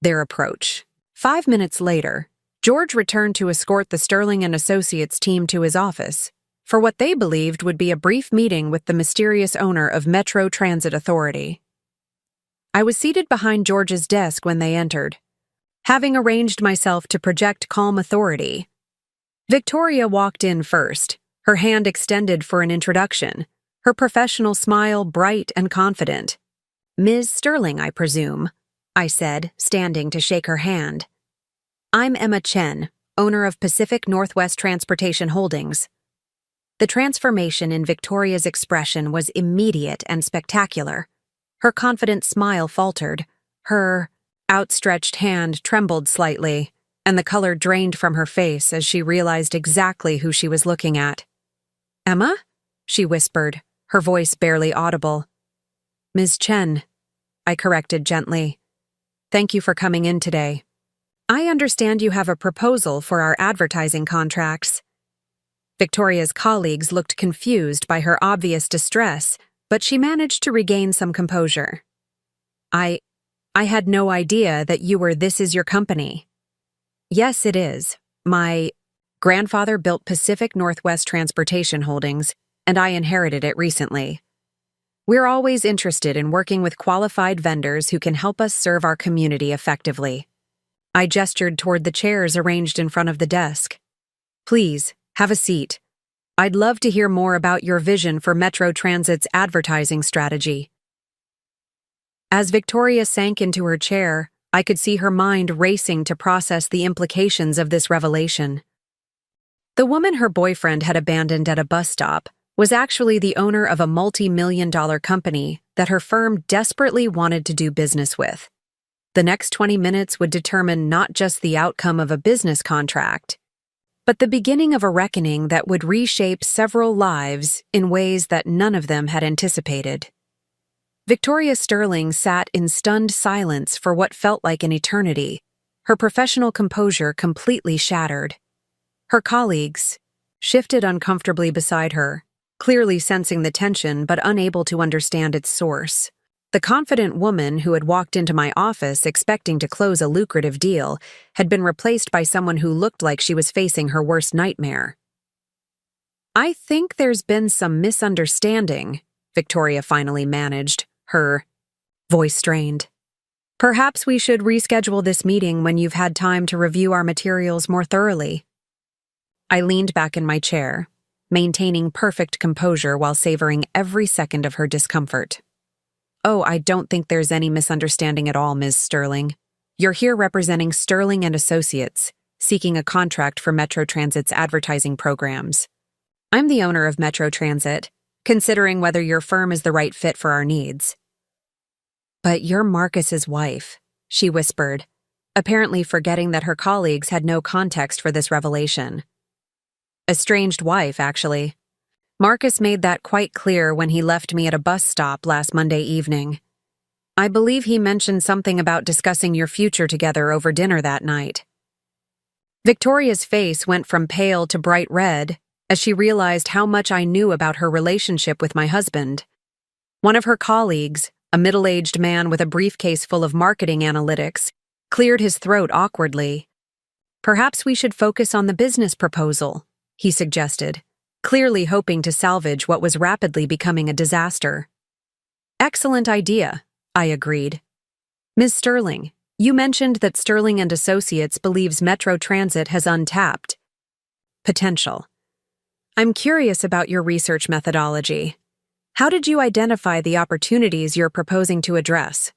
their approach. 5 minutes later, George returned to escort the Sterling and Associates team to his office for what they believed would be a brief meeting with the mysterious owner of Metro Transit Authority. I was seated behind George's desk when they entered, having arranged myself to project calm authority. Victoria walked in first, her hand extended for an introduction, her professional smile bright and confident. "Ms. Sterling, I presume," I said, standing to shake her hand. "I'm Emma Chen, owner of Pacific Northwest Transportation Holdings." The transformation in Victoria's expression was immediate and spectacular. Her confident smile faltered. Her outstretched hand trembled slightly, and the color drained from her face as she realized exactly who she was looking at. "Emma?" she whispered, her voice barely audible. "Ms. Chen," I corrected gently. "Thank you for coming in today. I understand you have a proposal for our advertising contracts." Victoria's colleagues looked confused by her obvious distress, but she managed to regain some composure. I had no idea that you were This Is Your Company." "Yes, it is. My grandfather built Pacific Northwest Transportation Holdings, and I inherited it recently. We're always interested in working with qualified vendors who can help us serve our community effectively." I gestured toward the chairs arranged in front of the desk. "Please, have a seat. I'd love to hear more about your vision for Metro Transit's advertising strategy." As Victoria sank into her chair, I could see her mind racing to process the implications of this revelation. The woman her boyfriend had abandoned at a bus stop was actually the owner of a multi-million-dollar company that her firm desperately wanted to do business with. The next 20 minutes would determine not just the outcome of a business contract, but the beginning of a reckoning that would reshape several lives in ways that none of them had anticipated. Victoria Sterling sat in stunned silence for what felt like an eternity, her professional composure completely shattered. Her colleagues shifted uncomfortably beside her, clearly sensing the tension but unable to understand its source. The confident woman who had walked into my office expecting to close a lucrative deal had been replaced by someone who looked like she was facing her worst nightmare. "I think there's been some misunderstanding," Victoria finally managed, her voice strained. "Perhaps we should reschedule this meeting when you've had time to review our materials more thoroughly." I leaned back in my chair, maintaining perfect composure while savoring every second of her discomfort. "Oh, I don't think there's any misunderstanding at all, Ms. Sterling. You're here representing Sterling and Associates, seeking a contract for Metro Transit's advertising programs. I'm the owner of Metro Transit, considering whether your firm is the right fit for our needs." "But you're Marcus's wife," she whispered, apparently forgetting that her colleagues had no context for this revelation. "Estranged wife, actually. Marcus made that quite clear when he left me at a bus stop last Monday evening. I believe he mentioned something about discussing your future together over dinner that night." Victoria's face went from pale to bright red as she realized how much I knew about her relationship with my husband. One of her colleagues, a middle-aged man with a briefcase full of marketing analytics, cleared his throat awkwardly. "Perhaps we should focus on the business proposal," he suggested, clearly hoping to salvage what was rapidly becoming a disaster. "Excellent idea," I agreed. "Ms. Sterling, you mentioned that Sterling and Associates believes Metro Transit has untapped potential. I'm curious about your research methodology. How did you identify the opportunities you're proposing to address?"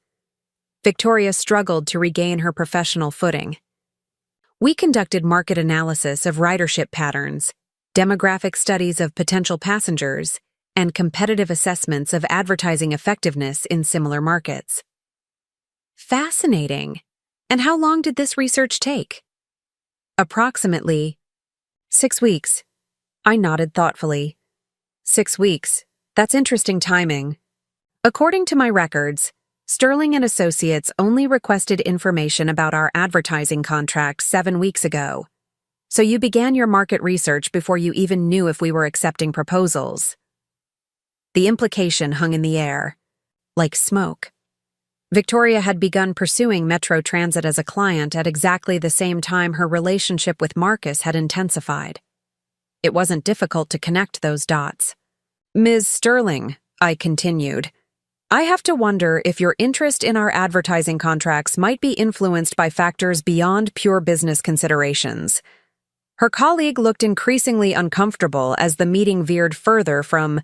Victoria struggled to regain her professional footing. "We conducted market analysis of ridership patterns, demographic studies of potential passengers, and competitive assessments of advertising effectiveness in similar markets." "Fascinating. And how long did this research take?" "Approximately 6 weeks. I nodded thoughtfully. 6 weeks. That's interesting timing. According to my records, Sterling and Associates only requested information about our advertising contract 7 weeks ago. So you began your market research before you even knew if we were accepting proposals." The implication hung in the air, like smoke. Victoria had begun pursuing Metro Transit as a client at exactly the same time her relationship with Marcus had intensified. It wasn't difficult to connect those dots. "Ms. Sterling," I continued, "I have to wonder if your interest in our advertising contracts might be influenced by factors beyond pure business considerations." Her colleague looked increasingly uncomfortable as the meeting veered further from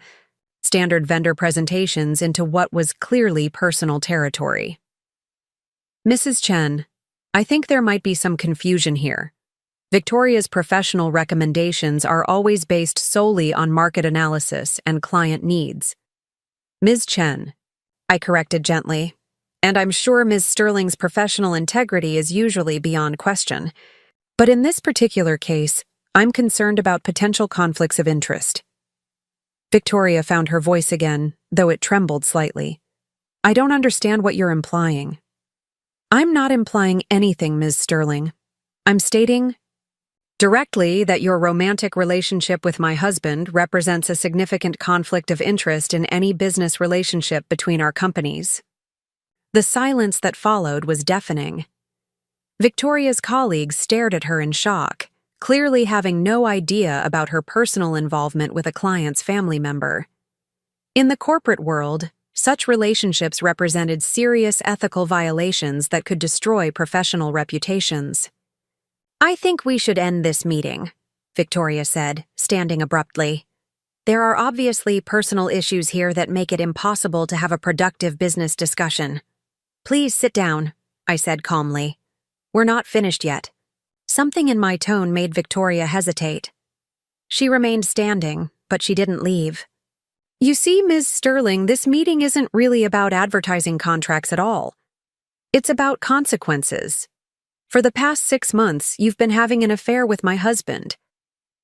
standard vendor presentations into what was clearly personal territory. "Mrs. Chen, I think there might be some confusion here. Victoria's professional recommendations are always based solely on market analysis and client needs. Ms. Chen, I corrected gently. And I'm sure Ms. Sterling's professional integrity is usually beyond question. But in this particular case, I'm concerned about potential conflicts of interest. Victoria found her voice again, though it trembled slightly. I don't understand what you're implying. I'm not implying anything, Ms. Sterling. I'm stating directly that your romantic relationship with my husband represents a significant conflict of interest in any business relationship between our companies. The silence that followed was deafening. Victoria's colleagues stared at her in shock, clearly having no idea about her personal involvement with a client's family member. In the corporate world, such relationships represented serious ethical violations that could destroy professional reputations. I think we should end this meeting, Victoria said, standing abruptly. There are obviously personal issues here that make it impossible to have a productive business discussion. Please sit down, I said calmly. We're not finished yet. Something in my tone made Victoria hesitate. She remained standing, but she didn't leave. You see, Ms. Sterling, this meeting isn't really about advertising contracts at all. It's about consequences. For the past 6 months, you've been having an affair with my husband.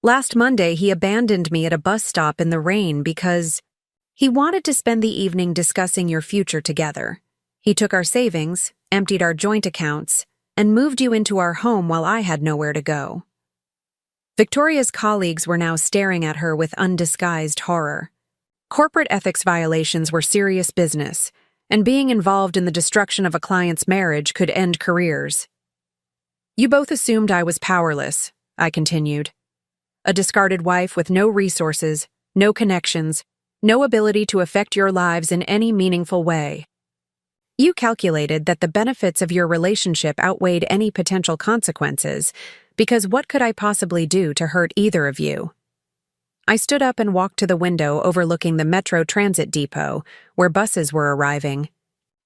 Last Monday, he abandoned me at a bus stop in the rain because he wanted to spend the evening discussing your future together. He took our savings, emptied our joint accounts, and moved you into our home while I had nowhere to go. Victoria's colleagues were now staring at her with undisguised horror. Corporate ethics violations were serious business, and being involved in the destruction of a client's marriage could end careers. You both assumed I was powerless, I continued. A discarded wife with no resources, no connections, no ability to affect your lives in any meaningful way. You calculated that the benefits of your relationship outweighed any potential consequences, because what could I possibly do to hurt either of you? I stood up and walked to the window overlooking the Metro Transit Depot, where buses were arriving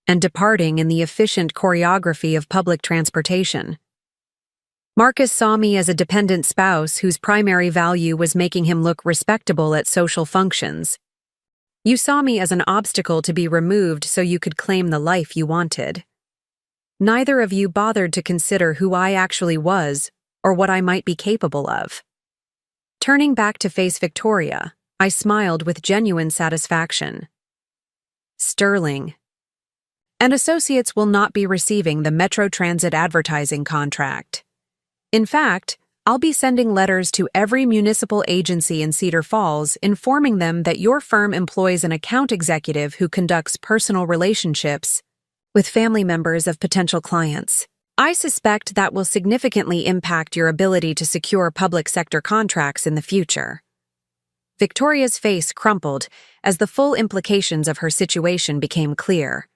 and departing in the efficient choreography of public transportation. Marcus saw me as a dependent spouse whose primary value was making him look respectable at social functions. You saw me as an obstacle to be removed so you could claim the life you wanted. Neither of you bothered to consider who I actually was or what I might be capable of. Turning back to face Victoria, I smiled with genuine satisfaction. Sterling and Associates will not be receiving the Metro Transit advertising contract. In fact, I'll be sending letters to every municipal agency in Cedar Falls informing them that your firm employs an account executive who conducts personal relationships with family members of potential clients. I suspect that will significantly impact your ability to secure public sector contracts in the future. Victoria's face crumpled as the full implications of her situation became clear.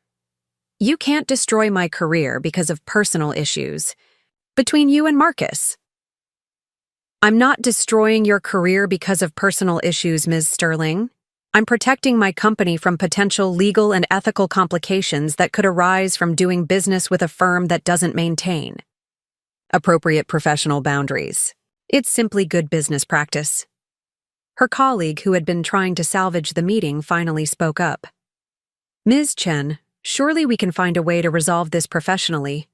You can't destroy my career because of personal issues between you and Marcus. I'm not destroying your career because of personal issues, Ms. Sterling. I'm protecting my company from potential legal and ethical complications that could arise from doing business with a firm that doesn't maintain appropriate professional boundaries. It's simply good business practice. Her colleague, who had been trying to salvage the meeting, finally spoke up. Ms. Chen, surely we can find a way to resolve this professionally.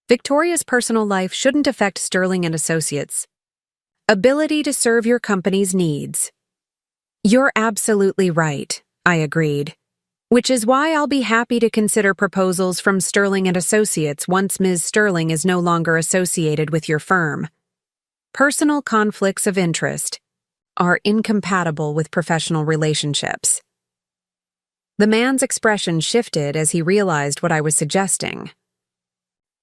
Victoria's personal life shouldn't affect Sterling and Associates' ability to serve your company's needs. You're absolutely right, I agreed. Which is why I'll be happy to consider proposals from Sterling and Associates once Ms. Sterling is no longer associated with your firm. Personal conflicts of interest are incompatible with professional relationships. The man's expression shifted as he realized what I was suggesting.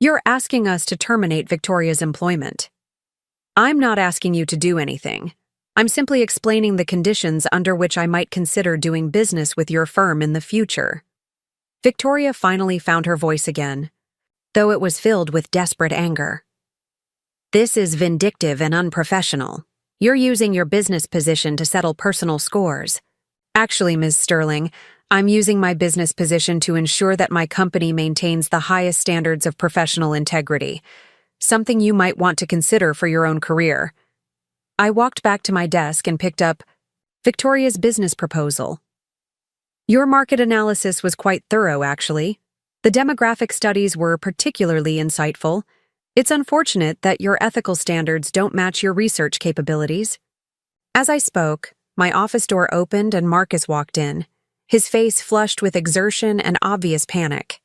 You're asking us to terminate Victoria's employment. I'm not asking you to do anything. I'm simply explaining the conditions under which I might consider doing business with your firm in the future. Victoria finally found her voice again, though it was filled with desperate anger. This is vindictive and unprofessional. You're using your business position to settle personal scores. Actually, Ms. Sterling, I'm using my business position to ensure that my company maintains the highest standards of professional integrity, something you might want to consider for your own career. I walked back to my desk and picked up Victoria's business proposal. Your market analysis was quite thorough, actually. The demographic studies were particularly insightful. It's unfortunate that your ethical standards don't match your research capabilities. As I spoke, my office door opened and Marcus walked in, his face flushed with exertion and obvious panic.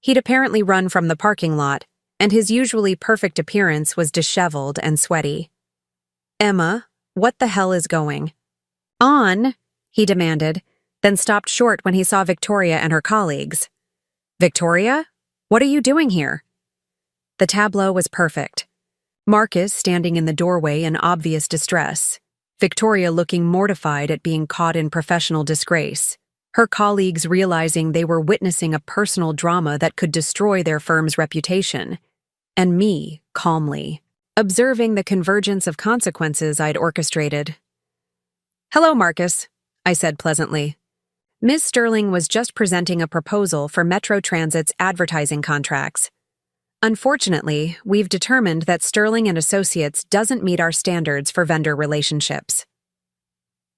He'd apparently run from the parking lot, and his usually perfect appearance was disheveled and sweaty. "Emma, what the hell is going on?" he demanded, then stopped short when he saw Victoria and her colleagues. "Victoria? What are you doing here?" The tableau was perfect. Marcus standing in the doorway in obvious distress, Victoria looking mortified at being caught in professional disgrace, her colleagues realizing they were witnessing a personal drama that could destroy their firm's reputation, and me, calmly, observing the convergence of consequences I'd orchestrated. "Hello, Marcus," I said pleasantly. Ms. Sterling was just presenting a proposal for Metro Transit's advertising contracts. Unfortunately, we've determined that Sterling and Associates doesn't meet our standards for vendor relationships.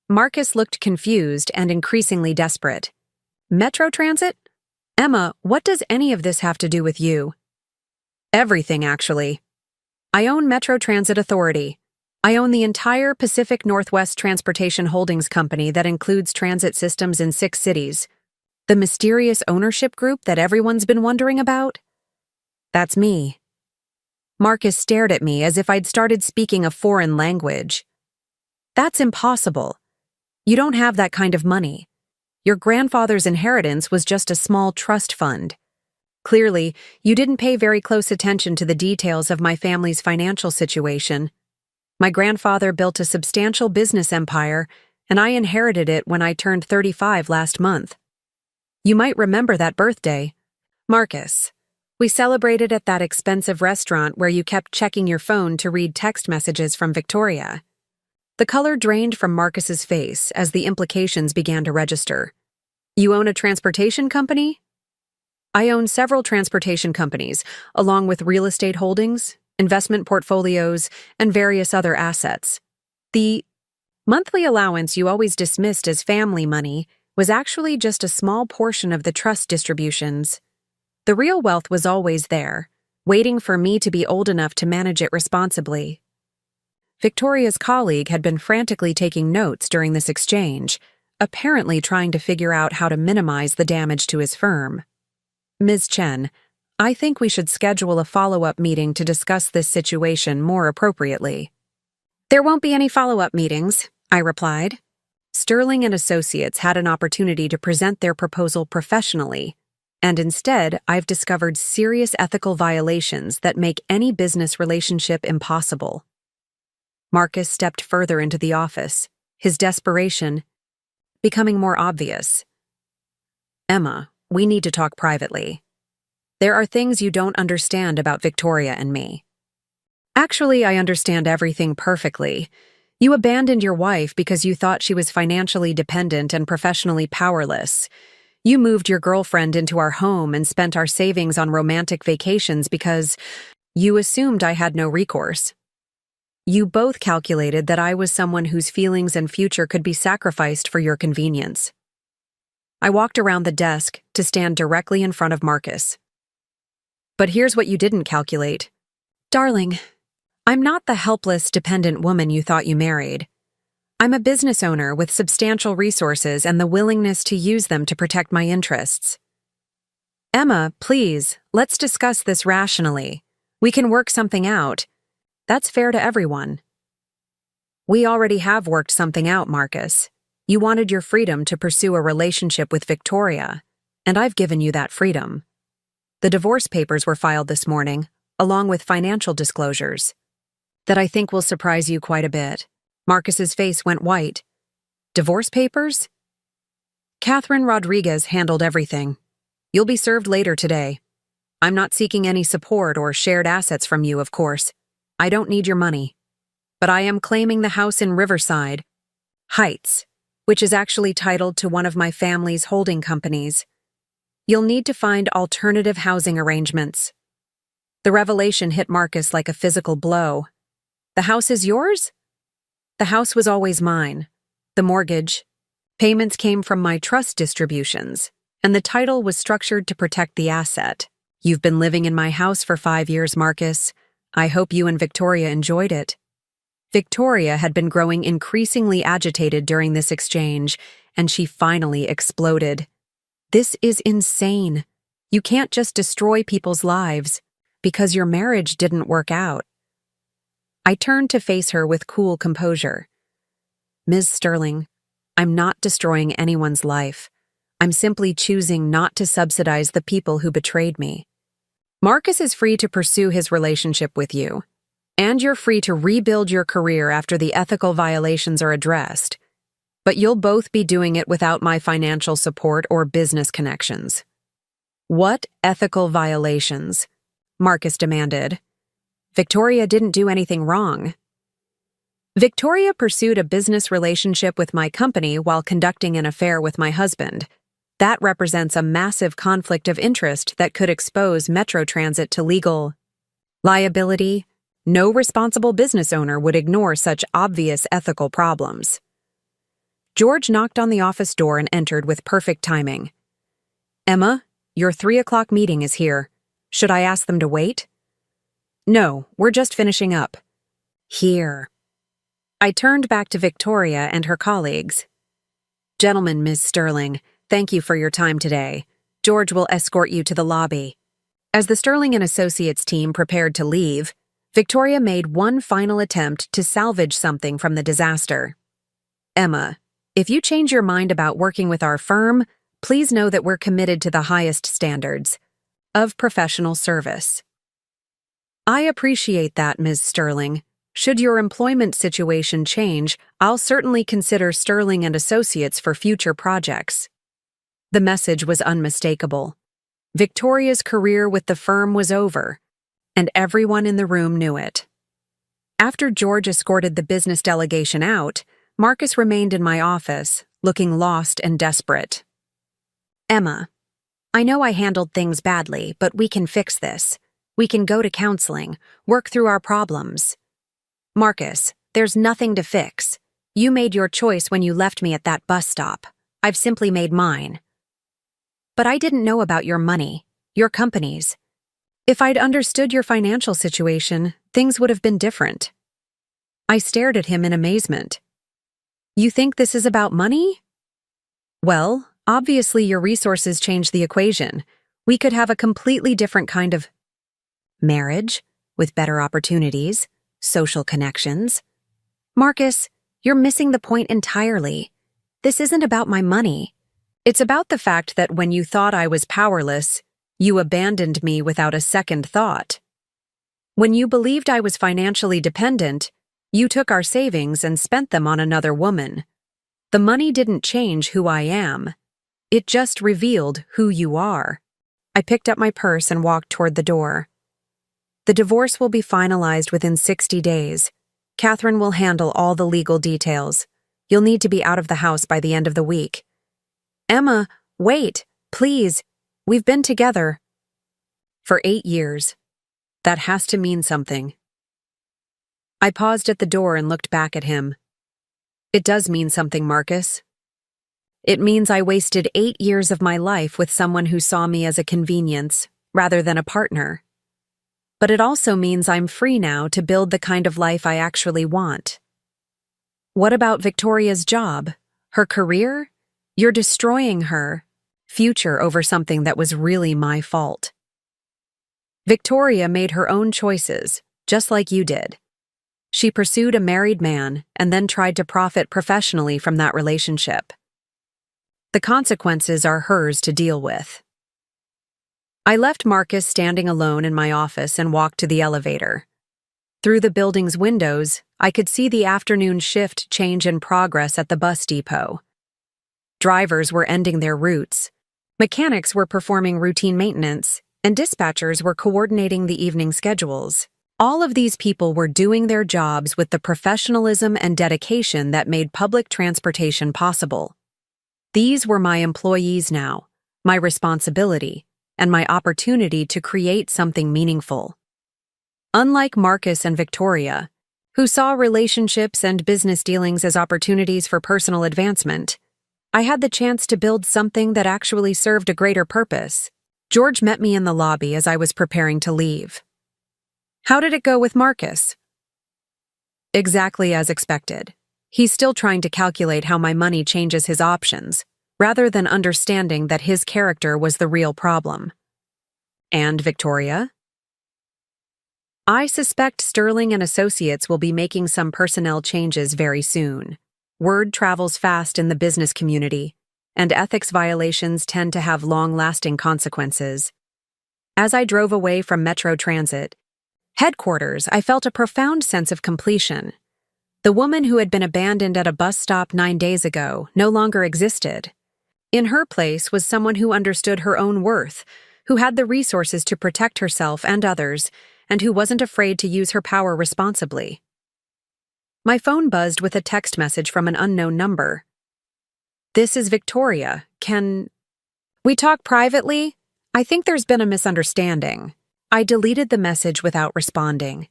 Marcus looked confused and increasingly desperate. "Metro Transit? Emma, what does any of this have to do with you?" "Everything, actually. I own Metro Transit Authority. I own the entire Pacific Northwest Transportation Holdings Company that includes transit systems in 6 cities. The mysterious ownership group that everyone's been wondering about? That's me." Marcus stared at me as if I'd started speaking a foreign language. "That's impossible. You don't have that kind of money. Your grandfather's inheritance was just a small trust fund. Clearly, you didn't pay very close attention to the details of my family's financial situation. My grandfather built a substantial business empire, and I inherited it when I turned 35 last month. You might remember that birthday. Marcus, we celebrated at that expensive restaurant where you kept checking your phone to read text messages from Victoria." The color drained from Marcus's face as the implications began to register. "You own a transportation company?" "I own several transportation companies, along with real estate holdings, investment portfolios, and various other assets. The monthly allowance you always dismissed as family money was actually just a small portion of the trust distributions. The real wealth was always there, waiting for me to be old enough to manage it responsibly." Victoria's colleague had been frantically taking notes during this exchange, apparently trying to figure out how to minimize the damage to his firm. "Ms. Chen, I think we should schedule a follow-up meeting to discuss this situation more appropriately." "There won't be any follow-up meetings," I replied. Sterling and Associates had an opportunity to present their proposal professionally, and instead I've discovered serious ethical violations that make any business relationship impossible. Marcus stepped further into the office, his desperation becoming more obvious. "Emma, we need to talk privately. There are things you don't understand about Victoria and me." "Actually, I understand everything perfectly. You abandoned your wife because you thought she was financially dependent and professionally powerless. You moved your girlfriend into our home and spent our savings on romantic vacations because you assumed I had no recourse. You both calculated that I was someone whose feelings and future could be sacrificed for your convenience." I walked around the desk to stand directly in front of Marcus. "But here's what you didn't calculate. Darling, I'm not the helpless, dependent woman you thought you married. I'm a business owner with substantial resources and the willingness to use them to protect my interests. Emma, please, let's discuss this rationally. We can work something out. That's fair to everyone." "We already have worked something out, Marcus. You wanted your freedom to pursue a relationship with Victoria, and I've given you that freedom. The divorce papers were filed this morning, along with financial disclosures that I think will surprise you quite a bit." Marcus's face went white. "Divorce papers?" "Catherine Rodriguez handled everything. You'll be served later today. I'm not seeking any support or shared assets from you, of course. I don't need your money. But I am claiming the house in Riverside Heights, which is actually titled to one of my family's holding companies. You'll need to find alternative housing arrangements." The revelation hit Marcus like a physical blow. "The house is yours?" "The house was always mine. The mortgage, Payments came from my trust distributions, and the title was structured to protect the asset. You've been living in my house for 5 years, Marcus. I hope you and Victoria enjoyed it. Victoria had been growing increasingly agitated during this exchange, and she finally exploded. This is insane. You can't just destroy people's lives because your marriage didn't work out. I turned to face her with cool composure. Ms. Sterling, I'm not destroying anyone's life. I'm simply choosing not to subsidize the people who betrayed me. Marcus is free to pursue his relationship with you, and you're free to rebuild your career after the ethical violations are addressed. But you'll both be doing it without my financial support or business connections. What ethical violations? Marcus demanded. Victoria didn't do anything wrong. Victoria pursued a business relationship with my company while conducting an affair with my husband. That represents a massive conflict of interest that could expose Metro Transit to legal liability. No responsible business owner would ignore such obvious ethical problems. George knocked on the office door and entered with perfect timing. Emma, your 3 o'clock meeting is here. Should I ask them to wait? No, we're just finishing up. Here. I turned back to Victoria and her colleagues. Gentlemen, Ms. Sterling, thank you for your time today. George will escort you to the lobby. As the Sterling and Associates team prepared to leave, Victoria made one final attempt to salvage something from the disaster. Emma, if you change your mind about working with our firm, please know that we're committed to the highest standards of professional service. I appreciate that, Ms. Sterling. Should your employment situation change, I'll certainly consider Sterling and Associates for future projects. The message was unmistakable. Victoria's career with the firm was over, and everyone in the room knew it. After George escorted the business delegation out, Marcus remained in my office, looking lost and desperate. Emma, I know I handled things badly, but we can fix this. We can go to counseling, work through our problems. Marcus, there's nothing to fix. You made your choice when you left me at that bus stop. I've simply made mine. But I didn't know about your money, your companies. If I'd understood your financial situation, things would have been different. I stared at him in amazement. You think this is about money? Well, obviously your resources change the equation. We could have a completely different kind of marriage, with better opportunities, social connections. Marcus, you're missing the point entirely. This isn't about my money. It's about the fact that when you thought I was powerless, you abandoned me without a second thought. When you believed I was financially dependent, you took our savings and spent them on another woman. The money didn't change who I am. It just revealed who you are. I picked up my purse and walked toward the door. The divorce will be finalized within 60 days. Catherine will handle all the legal details. You'll need to be out of the house by the end of the week. Emma, wait, please. We've been together for 8 years. That has to mean something. I paused at the door and looked back at him. It does mean something, Marcus. It means I wasted 8 years of my life with someone who saw me as a convenience rather than a partner. But it also means I'm free now to build the kind of life I actually want. What about Victoria's job? Her career? You're destroying her future over something that was really my fault. Victoria made her own choices, just like you did. She pursued a married man and then tried to profit professionally from that relationship. The consequences are hers to deal with. I left Marcus standing alone in my office and walked to the elevator. Through the building's windows, I could see the afternoon shift change in progress at the bus depot. Drivers were ending their routes, mechanics were performing routine maintenance, and dispatchers were coordinating the evening schedules. All of these people were doing their jobs with the professionalism and dedication that made public transportation possible. These were my employees now, my responsibility, and my opportunity to create something meaningful. Unlike Marcus and Victoria, who saw relationships and business dealings as opportunities for personal advancement, I had the chance to build something that actually served a greater purpose. George met me in the lobby as I was preparing to leave. How did it go with Marcus? Exactly as expected. He's still trying to calculate how my money changes his options, rather than understanding that his character was the real problem. And Victoria? I suspect Sterling and Associates will be making some personnel changes very soon. Word travels fast in the business community, and ethics violations tend to have long-lasting consequences. As I drove away from Metro Transit headquarters, I felt a profound sense of completion. The woman who had been abandoned at a bus stop 9 days ago no longer existed. In her place was someone who understood her own worth, who had the resources to protect herself and others, and who wasn't afraid to use her power responsibly. My phone buzzed with a text message from an unknown number. This is Victoria. Can we talk privately? I think there's been a misunderstanding. I deleted the message without responding.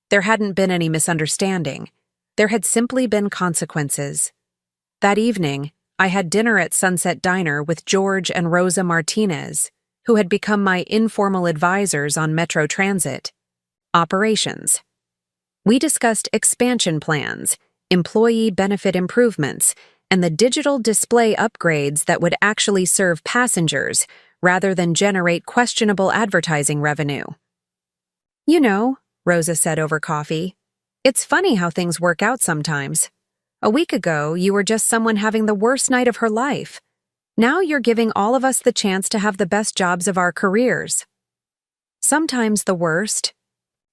There hadn't been any misunderstanding. There had simply been consequences. That evening, I had dinner at Sunset Diner with George and Rosa Martinez, who had become my informal advisors on Metro Transit operations. We discussed expansion plans, employee benefit improvements, and the digital display upgrades that would actually serve passengers rather than generate questionable advertising revenue. You know, Rosa said over coffee, it's funny how things work out sometimes. A week ago, you were just someone having the worst night of her life. Now you're giving all of us the chance to have the best jobs of our careers. Sometimes the worst.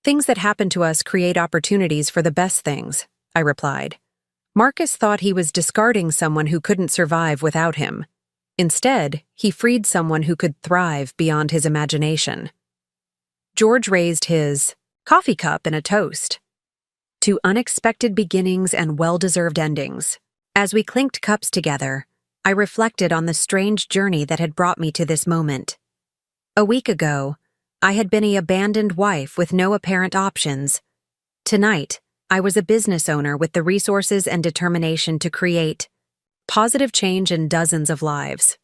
Things that happen to us create opportunities for the best things, I replied. Marcus thought he was discarding someone who couldn't survive without him. Instead, he freed someone who could thrive beyond his imagination. George raised his coffee cup in a toast to unexpected beginnings and well-deserved endings. As we clinked cups together, I reflected on the strange journey that had brought me to this moment. A week ago, I had been an abandoned wife with no apparent options. Tonight, I was a business owner with the resources and determination to create positive change in dozens of lives.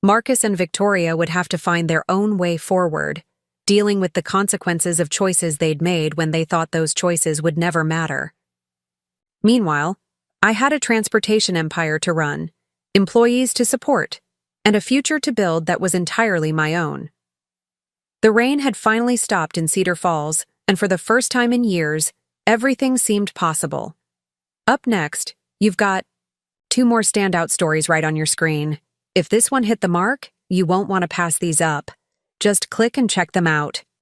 Marcus and Victoria would have to find their own way forward, dealing with the consequences of choices they'd made when they thought those choices would never matter. Meanwhile, I had a transportation empire to run, employees to support, and a future to build that was entirely my own. The rain had finally stopped in Cedar Falls, and for the first time in years, everything seemed possible. Up next, you've got 2 more standout stories right on your screen. If this one hit the mark, you won't want to pass these up. Just click and check them out.